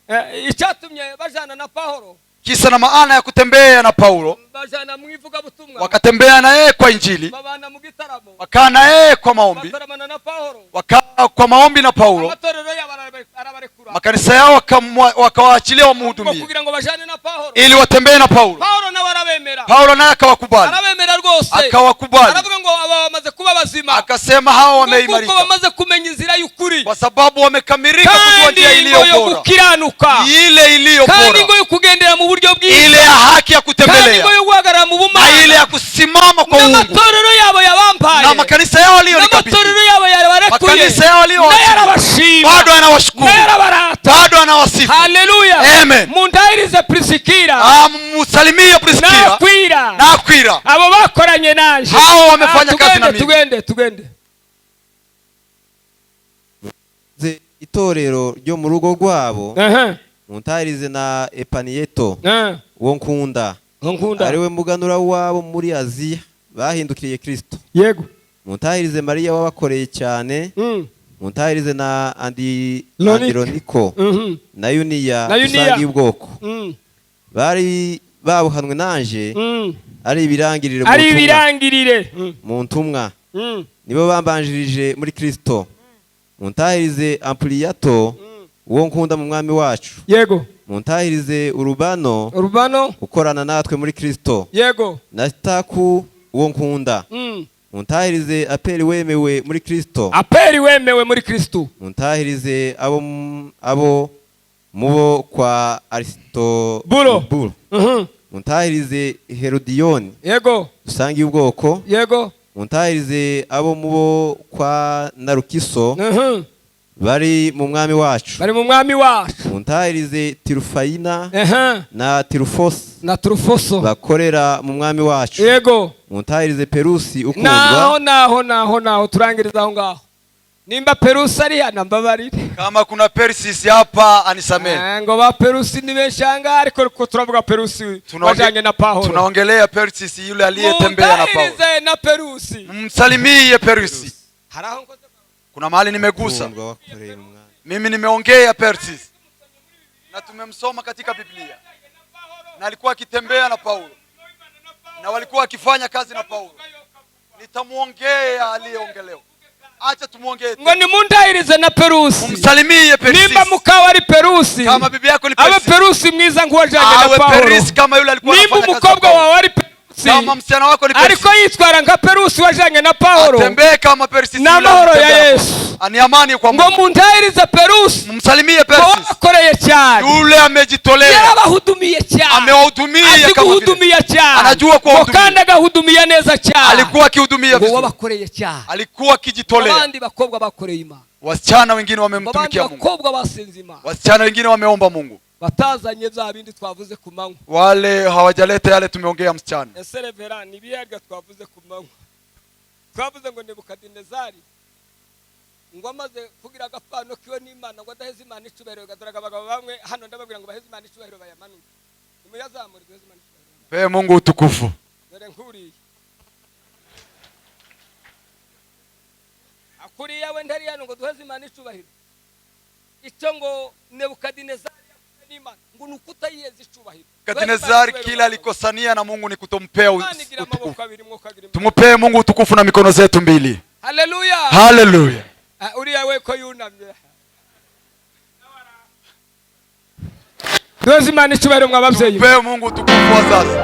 Speaker 1: Icyatumye bajana na Paulo,
Speaker 2: Kisa na maana ya kutembea na Paulo,
Speaker 1: bajana mu ivugabutumwa,
Speaker 2: wakatembea na yeye kwa Injili,
Speaker 1: babana mu gitaramo,
Speaker 2: wakaa na yeye kwa maombi,
Speaker 1: bataramana na Paulo,
Speaker 2: wakaa kwa maombi na Paulo.
Speaker 1: amatorero yabo arabarekura,
Speaker 2: Makanisa yao wakawaachilia wamuhudumie
Speaker 1: kugira ngo bajane na Paulo,
Speaker 2: ili watembee na Paulo.
Speaker 1: Paulo nawe arabemera,
Speaker 2: Paulo naye akawakubali,
Speaker 1: arabemera rwose,
Speaker 2: akawakubali,
Speaker 1: aravuga ngo aba bamaze kuba bazima,
Speaker 2: akasema hao wameimarika
Speaker 1: kuko bamaze kumenya inzira y'ukuri,
Speaker 2: kwa sababu wamekamilika kujua njia iliyo bora,
Speaker 1: gukiranuka,
Speaker 2: ile iliyo
Speaker 1: kandi
Speaker 2: bora,
Speaker 1: ngo yo kugendera mu buryo bwiza,
Speaker 2: ile ya haki ya
Speaker 1: kandi
Speaker 2: kutembelea,
Speaker 1: ngo yo guhagarara mu bumana,
Speaker 2: na ile ya kusimama kwa Mungu.
Speaker 1: N'amatorero yabo yabampaye,
Speaker 2: Na makanisa yao walionikabidhi,
Speaker 1: n'amatorero yabo yabarekuye,
Speaker 2: makanisa yao
Speaker 1: yarabashima,
Speaker 2: bado anawashukuru,
Speaker 1: yarabarata,
Speaker 2: bado anawasifu.
Speaker 1: haleluya,
Speaker 2: Amen.
Speaker 1: Mundahirize Prisikira,
Speaker 2: Musalimie Priskila na Akwila,
Speaker 1: abo bakoranye nanje,
Speaker 2: hao wamefanya kazi na mimi.
Speaker 1: Tugende
Speaker 3: itorero ryo mu rugo rwabo, muntahirize na Epaniyeto uwo nkunda, ariwe muganura wabo muri Aziya bahindukiriye Kristo.
Speaker 1: Yego.
Speaker 3: Muntahirize Mariya wabakoreye cyane, muntahirize na Andironiko na Yuniya usangiye ubwoko, bari babuhanwe nanje, ari ibirangirire mu ntumwa, nibo bambanjirije muri Kristo. Muntahirize Ampliato uwo nkunda mu mwami wacu.
Speaker 1: Yego.
Speaker 3: Muntahirize Urubano ukorana natwe muri Kristo.
Speaker 1: Yego.
Speaker 3: Na Staku uwo nkunda. Muntahirize Aperi wemewe muri Kristo. Muntahirize abo mubo kwa Aristobulo. Muntahirize Herodiyoni.
Speaker 1: Yego.
Speaker 3: Usangiye ubwoko.
Speaker 1: Yego.
Speaker 3: Muntahirize abo mubo kwa Narukiso, bari mu mwami wacu. Muntahirize Tirufayina na Tirufoso, bakorera mu mwami wacu.
Speaker 1: Yego.
Speaker 3: Muntahirize Perusi ukundwa.
Speaker 1: Naho turangiriza aho ngaho. Nimba Perusi ari hano mbabarire.
Speaker 2: Kama kuna Persis hapa anisamehe.
Speaker 1: Ngo ba Perusi ni benshanga, ariko turavuga Perusi wajanye na Paulo.
Speaker 2: Tunaongelea Persis yule aliyetembea na Paulo.
Speaker 1: Muntahirize na Perusi.
Speaker 2: Msalimie Perusi. Kuna mahali nimegusa. Mimi nimeongea Persis, na tumemsoma katika Biblia, na alikuwa akitembea na Paulo, na walikuwa akifanya kazi na Paulo. Nitamuongea aliyeongelewa. Acha tumuongee.
Speaker 1: Ngo ni muntahirize na Perusi.
Speaker 2: Msalimie Persis.
Speaker 1: Nimba mukawa ari Perusi,
Speaker 2: kama bibi yako ni Persis,
Speaker 1: abe Perusi mwiza nguwajanye na Paulo.
Speaker 2: Persis kama yule alikuwa anafanya kazi.
Speaker 1: Nimba mukobwa wawe ari Perusi,
Speaker 2: kama msichana wako ni Persis,
Speaker 1: ariko yitwara nka Perusi wajanye na Paulo,
Speaker 2: atembee kama Persis.
Speaker 1: Na mahoro ya Yesu,
Speaker 2: ani amani kwa Mungu.
Speaker 1: Ngo muntahirize Perusi.
Speaker 2: Msalimie Persis.
Speaker 1: Akoreye cyane.
Speaker 2: Yule amejitolea.
Speaker 1: Yarabahudumiye cyane.
Speaker 2: Amewahudumia kama vile. Anajua kuwahudumia.
Speaker 1: Kandi agahudumia neza cyane.
Speaker 2: Alikuwa akihudumia vizuri.
Speaker 1: Wabakoreye cyane.
Speaker 2: Alikuwa akijitolea.
Speaker 1: Abandi bakobwa bakoreye Imana.
Speaker 2: Wasichana wengine wamemtumikia Mungu.
Speaker 1: Bakobwa basenze Imana.
Speaker 2: Wasichana wengine wameomba Mungu.
Speaker 1: Batazanye za bindi twavuze ku manywa.
Speaker 2: Wale hawajaleta yale tumeongea msichana.
Speaker 1: Ese revera ni biyaga twavuze ku manywa. Twavuze ngo Nebukadinezari ngo amaze kugira agapano kiwe n'Imana ngo adaheze Imana icubahiro, gadaraga abagabo bamwe hano ndababwira ngo baheze Imana icubahiro bayamanure. Nimuyazamure duheze Imana icubahiro.
Speaker 2: Pe Mungu utukufu.
Speaker 1: Dore nkuriye. Akuriye we ndari hano ngo duheze Imana icubahiro. Icyo ngo Nebukadinezari n'Imana ngo nukuta yiyeze icubahiro.
Speaker 2: Nebukadinezari kila alikosania na Mungu ni kutompea utukufu. Tumupee Mungu utukufu na mikono zetu mbili.
Speaker 1: Haleluya.
Speaker 2: Haleluya.
Speaker 1: Uriya we ko yunamye. Tuwezi Imana icubahiro mwabavyeyi.
Speaker 2: Tumupee Mungu utukufu wazazi.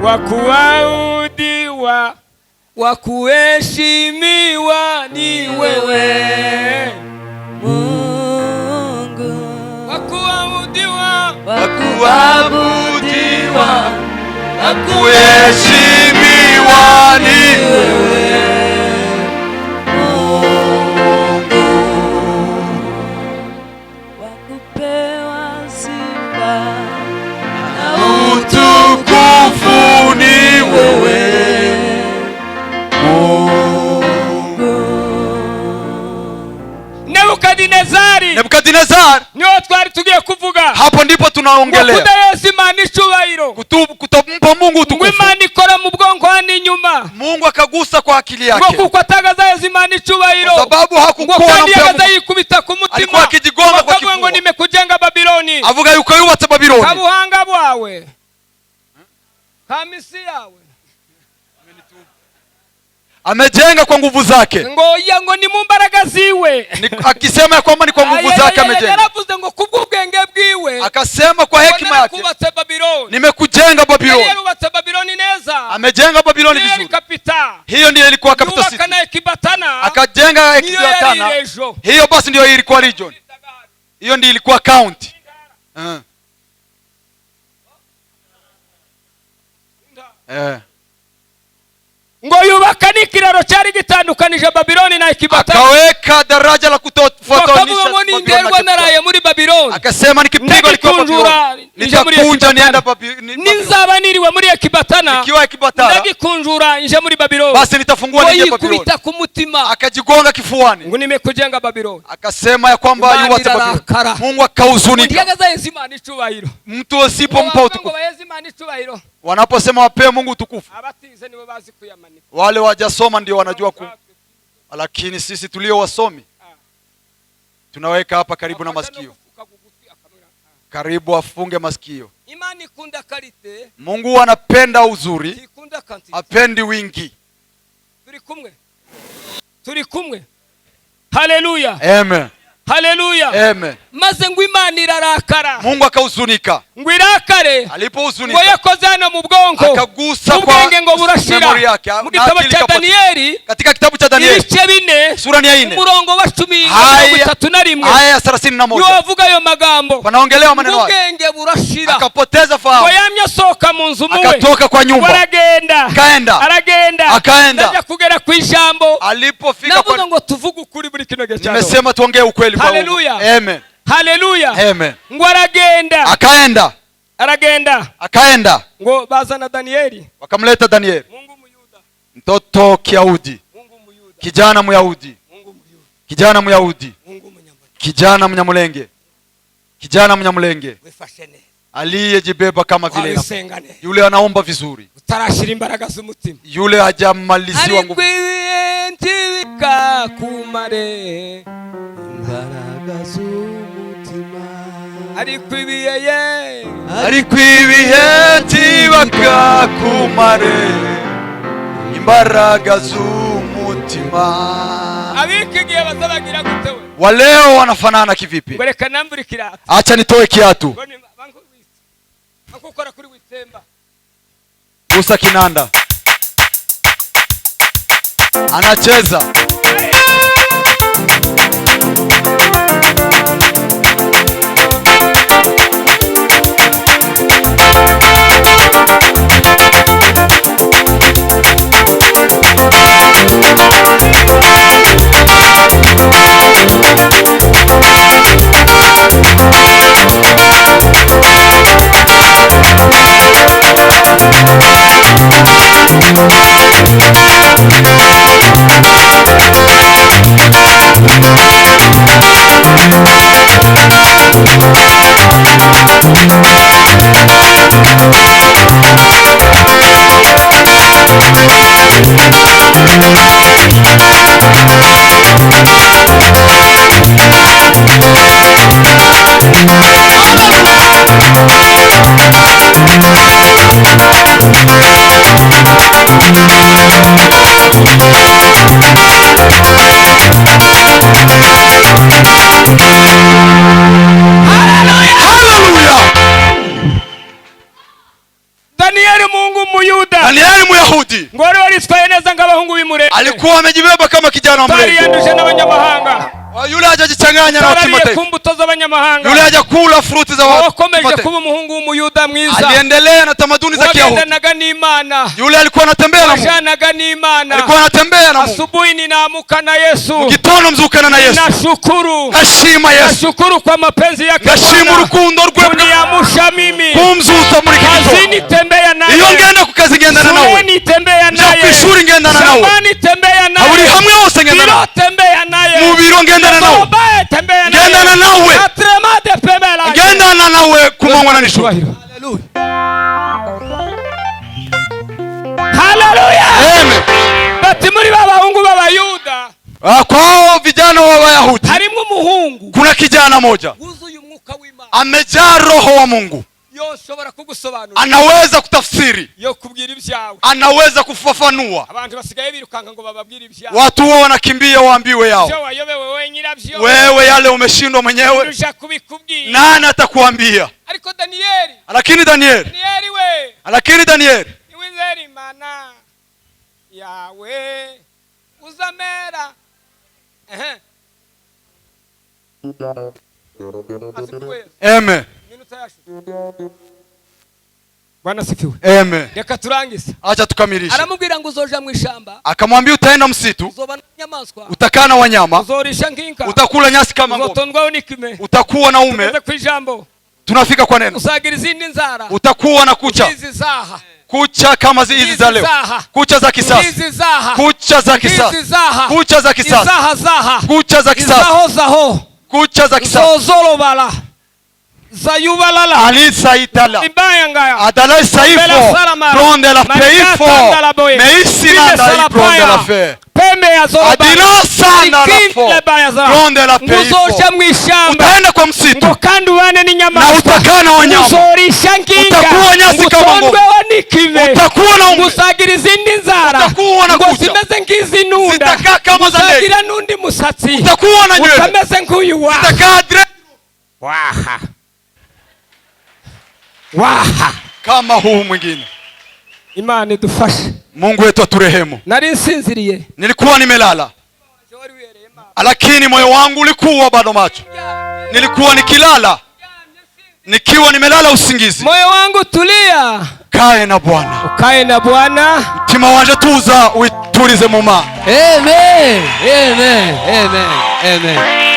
Speaker 1: Wakuabudiwa, wakuheshimiwa ni wewe
Speaker 4: Mungu.
Speaker 1: Wakuabudiwa,
Speaker 2: wakuheshimiwa ni wewe
Speaker 4: Mungu. kupewa sifa na
Speaker 2: utukufu ni wewe
Speaker 1: Nebukadinezari niyo twari tugiye kuvuga.
Speaker 2: Hapo ndipo tunaongelea
Speaker 1: kudaheza Imana icyubahiro,
Speaker 2: kutompa Mungu utukufu.
Speaker 1: Imana ikora mu bwonko hano inyuma,
Speaker 2: Mungu akagusa kwa akili yake,
Speaker 1: ngo kuko atagazaheza Imana icyubahiro,
Speaker 2: kwa sababu hakukuwa
Speaker 1: ngo kandi yagaza yikubita ku mutima,
Speaker 2: alikuwa akijigonga kwa kifua,
Speaker 1: ngo nimekujenga Babiloni,
Speaker 2: avuga yuko yubatse Babiloni,
Speaker 1: kabuhanga bwawe kamisi yawe
Speaker 2: amejenga kwa nguvu zake,
Speaker 1: ngo ni mu mbaraga ziwe,
Speaker 2: akisema kwamba ni kwa nguvu zake amejenga.
Speaker 1: Yaravuze ngo kubw'ubwenge bwiwe,
Speaker 2: akasema kwa hekima yake nimekujenga Babiloni.
Speaker 1: Yarubatse Babiloni neza,
Speaker 2: amejenga Babiloni vizuri. Hiyo ndiyo ilikuwa capital city. Akajenga Ekbatana, hiyo basi ndiyo ilikuwa region, hiyo ndiyo ilikuwa county.
Speaker 1: Ngo yubaka n'ikiraro cyari gitandukanije Babiloni na Ekbatana,
Speaker 2: akaweka daraja la kutofuatanisha
Speaker 1: Babiloni muri Babiloni.
Speaker 2: Akasema nikipigo liko Babiloni nitakunja nienda Babiloni,
Speaker 1: ninzaba niriwe muri Ekbatana,
Speaker 2: nikiwa Ekbatana
Speaker 1: ndagikunjura nje muri Babiloni,
Speaker 2: basi nitafungua nije Babiloni.
Speaker 1: Yikubita ku mutima,
Speaker 2: akajigonga kifuani,
Speaker 1: ngo nimekujenga Babiloni.
Speaker 2: Akasema ya kwamba yubatse Babiloni. Mungu akahuzunika,
Speaker 1: ndiyagazaheza Imana icyubahiro.
Speaker 2: Mtu usipompa utukufu, wanaposema wape Mungu utukufu, abatize nibo bazi kuyamanika, wale wajasoma ndio wanajua lakini sisi tulio wasomi tunaweka hapa karibu na masikio, karibu afunge masikio.
Speaker 1: Imani ikunda kalite,
Speaker 2: Mungu anapenda uzuri, hapendi wingi.
Speaker 1: Turi kumwe. Haleluya,
Speaker 2: amen.
Speaker 1: Haleluya,
Speaker 2: amen.
Speaker 1: Maze ngo Imana irarakara,
Speaker 2: Mungu akahuzunika.
Speaker 1: Ngo irakare,
Speaker 2: alipohuzunika
Speaker 1: ngo yakoze hano mu bwonko,
Speaker 2: akagusa kwa
Speaker 1: ubwenge ngo burashira. Mu gitabo cya Danieli,
Speaker 2: katika kitabu cha Danieli
Speaker 1: ibice 4
Speaker 2: sura ya 4
Speaker 1: umurongo wa 10:31
Speaker 2: aya ya 31
Speaker 1: yovuga ayo magambo,
Speaker 2: wanaongelewa maneno hayo.
Speaker 1: Ubwenge burashira,
Speaker 2: akapoteza fahamu,
Speaker 1: ngo yamye asohoka mu nzu muwe,
Speaker 2: akatoka kwa nyumba,
Speaker 1: aragenda
Speaker 2: akaenda
Speaker 1: ndaje kugera ku ijambo.
Speaker 2: Alipofika
Speaker 1: kwa ngo tuvuge ukuri buri kino gihe cyane,
Speaker 2: nimesema tuongee ukweli kwa
Speaker 1: Mungu.
Speaker 2: Amen.
Speaker 1: Haleluya,
Speaker 2: amen.
Speaker 1: Ngo
Speaker 2: akaenda
Speaker 1: ngo bazana Danieli,
Speaker 2: wakamleta Danieli,
Speaker 1: Mungu Muyuda,
Speaker 2: mtoto Kiyahudi, kijana Myahudi, kijana Myahudi, kijana Mnyamulenge, kijana Mnyamulenge aliyejibeba kama vile yule anaomba vizuri,
Speaker 1: utarashira imbaraga z'umutima,
Speaker 2: yule hajamaliziwa nguvu,
Speaker 4: kumare imbaraga z'umutima,
Speaker 1: ariko ibihe
Speaker 2: ntibaka kumare imbaraga z'umutima.
Speaker 1: abikigiye bazabagira gutewe,
Speaker 2: waleo wanafanana kivipi?
Speaker 1: Reka nambure kiratu,
Speaker 2: acha nitoe kiatu,
Speaker 1: akukora kuri witemba,
Speaker 2: gusa kinanda anacheza. Danieli Myahudi,
Speaker 1: ngore walitwaye neza ng'abahungu b'imure,
Speaker 2: alikuwa amejibeba kama kijana wa mrembo,
Speaker 1: yanduje n'abanyamahanga,
Speaker 2: Yule hajajichanganya na
Speaker 1: Tarabiye ku mbuto z'abanyamahanga.
Speaker 2: Yule hajakula fruti za watu.
Speaker 1: Wakomeje kuba umuhungu w'umuyuda mwiza.
Speaker 2: Aliendelea na tamaduni za Kiyahudi.
Speaker 1: Wagendanaga n'Imana.
Speaker 2: Yule alikuwa anatembea na Mungu.
Speaker 1: Wajanaga n'Imana.
Speaker 2: Alikuwa anatembea na Mungu.
Speaker 1: Asubuhi ninaamuka na Yesu.
Speaker 2: Mugitondo mzukana na Yesu.
Speaker 1: Nashukuru.
Speaker 2: Heshima Yesu.
Speaker 1: Nashukuru kwa mapenzi yake Bwana.
Speaker 2: Heshima rukundo rwe.
Speaker 1: Kuniamusha mimi.
Speaker 2: Kumzuta muri Kristo.
Speaker 1: Kazini tembea naye.
Speaker 2: Iyo ngenda kukazi ngendana nawe.
Speaker 1: Shuleni tembea naye.
Speaker 2: Kwishuri ngendana nawe.
Speaker 1: Shambani tembea naye.
Speaker 2: Buri hamwe hose ngendana nawe.
Speaker 1: Biro tembea naye.
Speaker 2: Mu biro ngendana nawe.
Speaker 1: Babaye tembea naye.
Speaker 2: Ngendana nawe.
Speaker 1: Atremade pembela.
Speaker 2: Ngendana nawe kumanywa na nijoro.
Speaker 1: Haleluya.
Speaker 2: Amen.
Speaker 1: Bati muri b'abahungu b'Abayuda.
Speaker 2: Kwao vijana wa Wayahudi.
Speaker 1: Harimo umuhungu.
Speaker 2: Kuna kijana moja.
Speaker 1: Wuzuye umwuka w'Imana.
Speaker 2: Amejaa roho wa Mungu.
Speaker 1: Yoshobora kugusobanurira.
Speaker 2: Anaweza kutafsiri.
Speaker 1: Yo kubwira ibyawe.
Speaker 2: Anaweza kufafanua.
Speaker 1: Abantu basigaye birukanka ngo bababwire ibyawe.
Speaker 2: Watu wao wanakimbia waambiwe yao.
Speaker 1: Cyo wayobewe wewe nyirabyo.
Speaker 2: Wewe yale umeshindwa mwenyewe.
Speaker 1: Urusha kubikubwira.
Speaker 2: Nani atakuambia?
Speaker 1: Ariko Danieli.
Speaker 2: Lakini Danieli.
Speaker 1: Danieli we.
Speaker 2: Lakini Danieli.
Speaker 1: Niwizeri Imana yawe uzamera.
Speaker 2: Amen.
Speaker 1: Bwana sifiwe.
Speaker 2: Amen.
Speaker 1: Reka turangize.
Speaker 2: Acha tukamilishe.
Speaker 1: Aramubwira ngo uzoja mu ishamba.
Speaker 2: Akamwambia utaenda msitu.
Speaker 1: Uzoba n'inyamaswa.
Speaker 2: Utakaa na wanyama.
Speaker 1: Uzorisha nk'inka.
Speaker 2: Utakula nyasi kama ng'ombe.
Speaker 1: Uzotondwaho n'ikime.
Speaker 2: Utakuwa na ume.
Speaker 1: Tuze kwijambo.
Speaker 2: Tunafika kwa neno.
Speaker 1: Usagira izindi nzara.
Speaker 2: Utakuwa na kucha.
Speaker 1: Hizi zaha.
Speaker 2: Kucha kama hizi za leo. Kucha za kisasa.
Speaker 1: Hizi zaha.
Speaker 2: Kucha za kisasa.
Speaker 1: Hizi zaha.
Speaker 2: Kucha za kisasa.
Speaker 1: Zaha zaha.
Speaker 2: Kucha za kisasa.
Speaker 1: Zaho zaho.
Speaker 2: Kucha za kisasa.
Speaker 1: Zozolo bala. Zayubalala.
Speaker 2: Alisa itala.
Speaker 1: Ibaya ngaya.
Speaker 2: Adala saifo. Pronde la peifo. Meisi nanda pronde la fe.
Speaker 1: Pembe ya zoroba.
Speaker 2: Adina sana la fo. Pronde la peifo.
Speaker 1: Nguzosha mwishamba.
Speaker 2: Utaenda kwa msitu.
Speaker 1: Ngokandu wane ni nyama.
Speaker 2: Na utakaa na wanyama.
Speaker 1: Nguzorisha nkinga.
Speaker 2: Utakuwa nyasi kama ng'ombe. Utakuwa na ume.
Speaker 1: Ngusagira izindi nzara.
Speaker 2: Utakuwa na kucha.
Speaker 1: Nguzimeze nk'izinunda.
Speaker 2: Zitakaa kama za ndege.
Speaker 1: Ngusagira nundi musatsi.
Speaker 2: Utakuwa na nywele.
Speaker 1: Utameze nk'uyu wa.
Speaker 2: Zitakaa dread.
Speaker 1: Waha. Waha.
Speaker 2: Kama huu mwingine.
Speaker 1: Imani idufashe.
Speaker 2: Mungu wetu aturehemu.
Speaker 1: Nari nsinziriye.
Speaker 2: Nilikuwa nimelala. Lakini moyo wangu ulikuwa bado macho. Nilikuwa nikilala. Nikiwa nimelala usingizi.
Speaker 1: Moyo wangu tulia.
Speaker 2: Kae na Bwana.
Speaker 1: Ukae na Bwana.
Speaker 2: Mtima wanje tuza uiturize muma.
Speaker 4: Amen. Amen. Amen. Amen.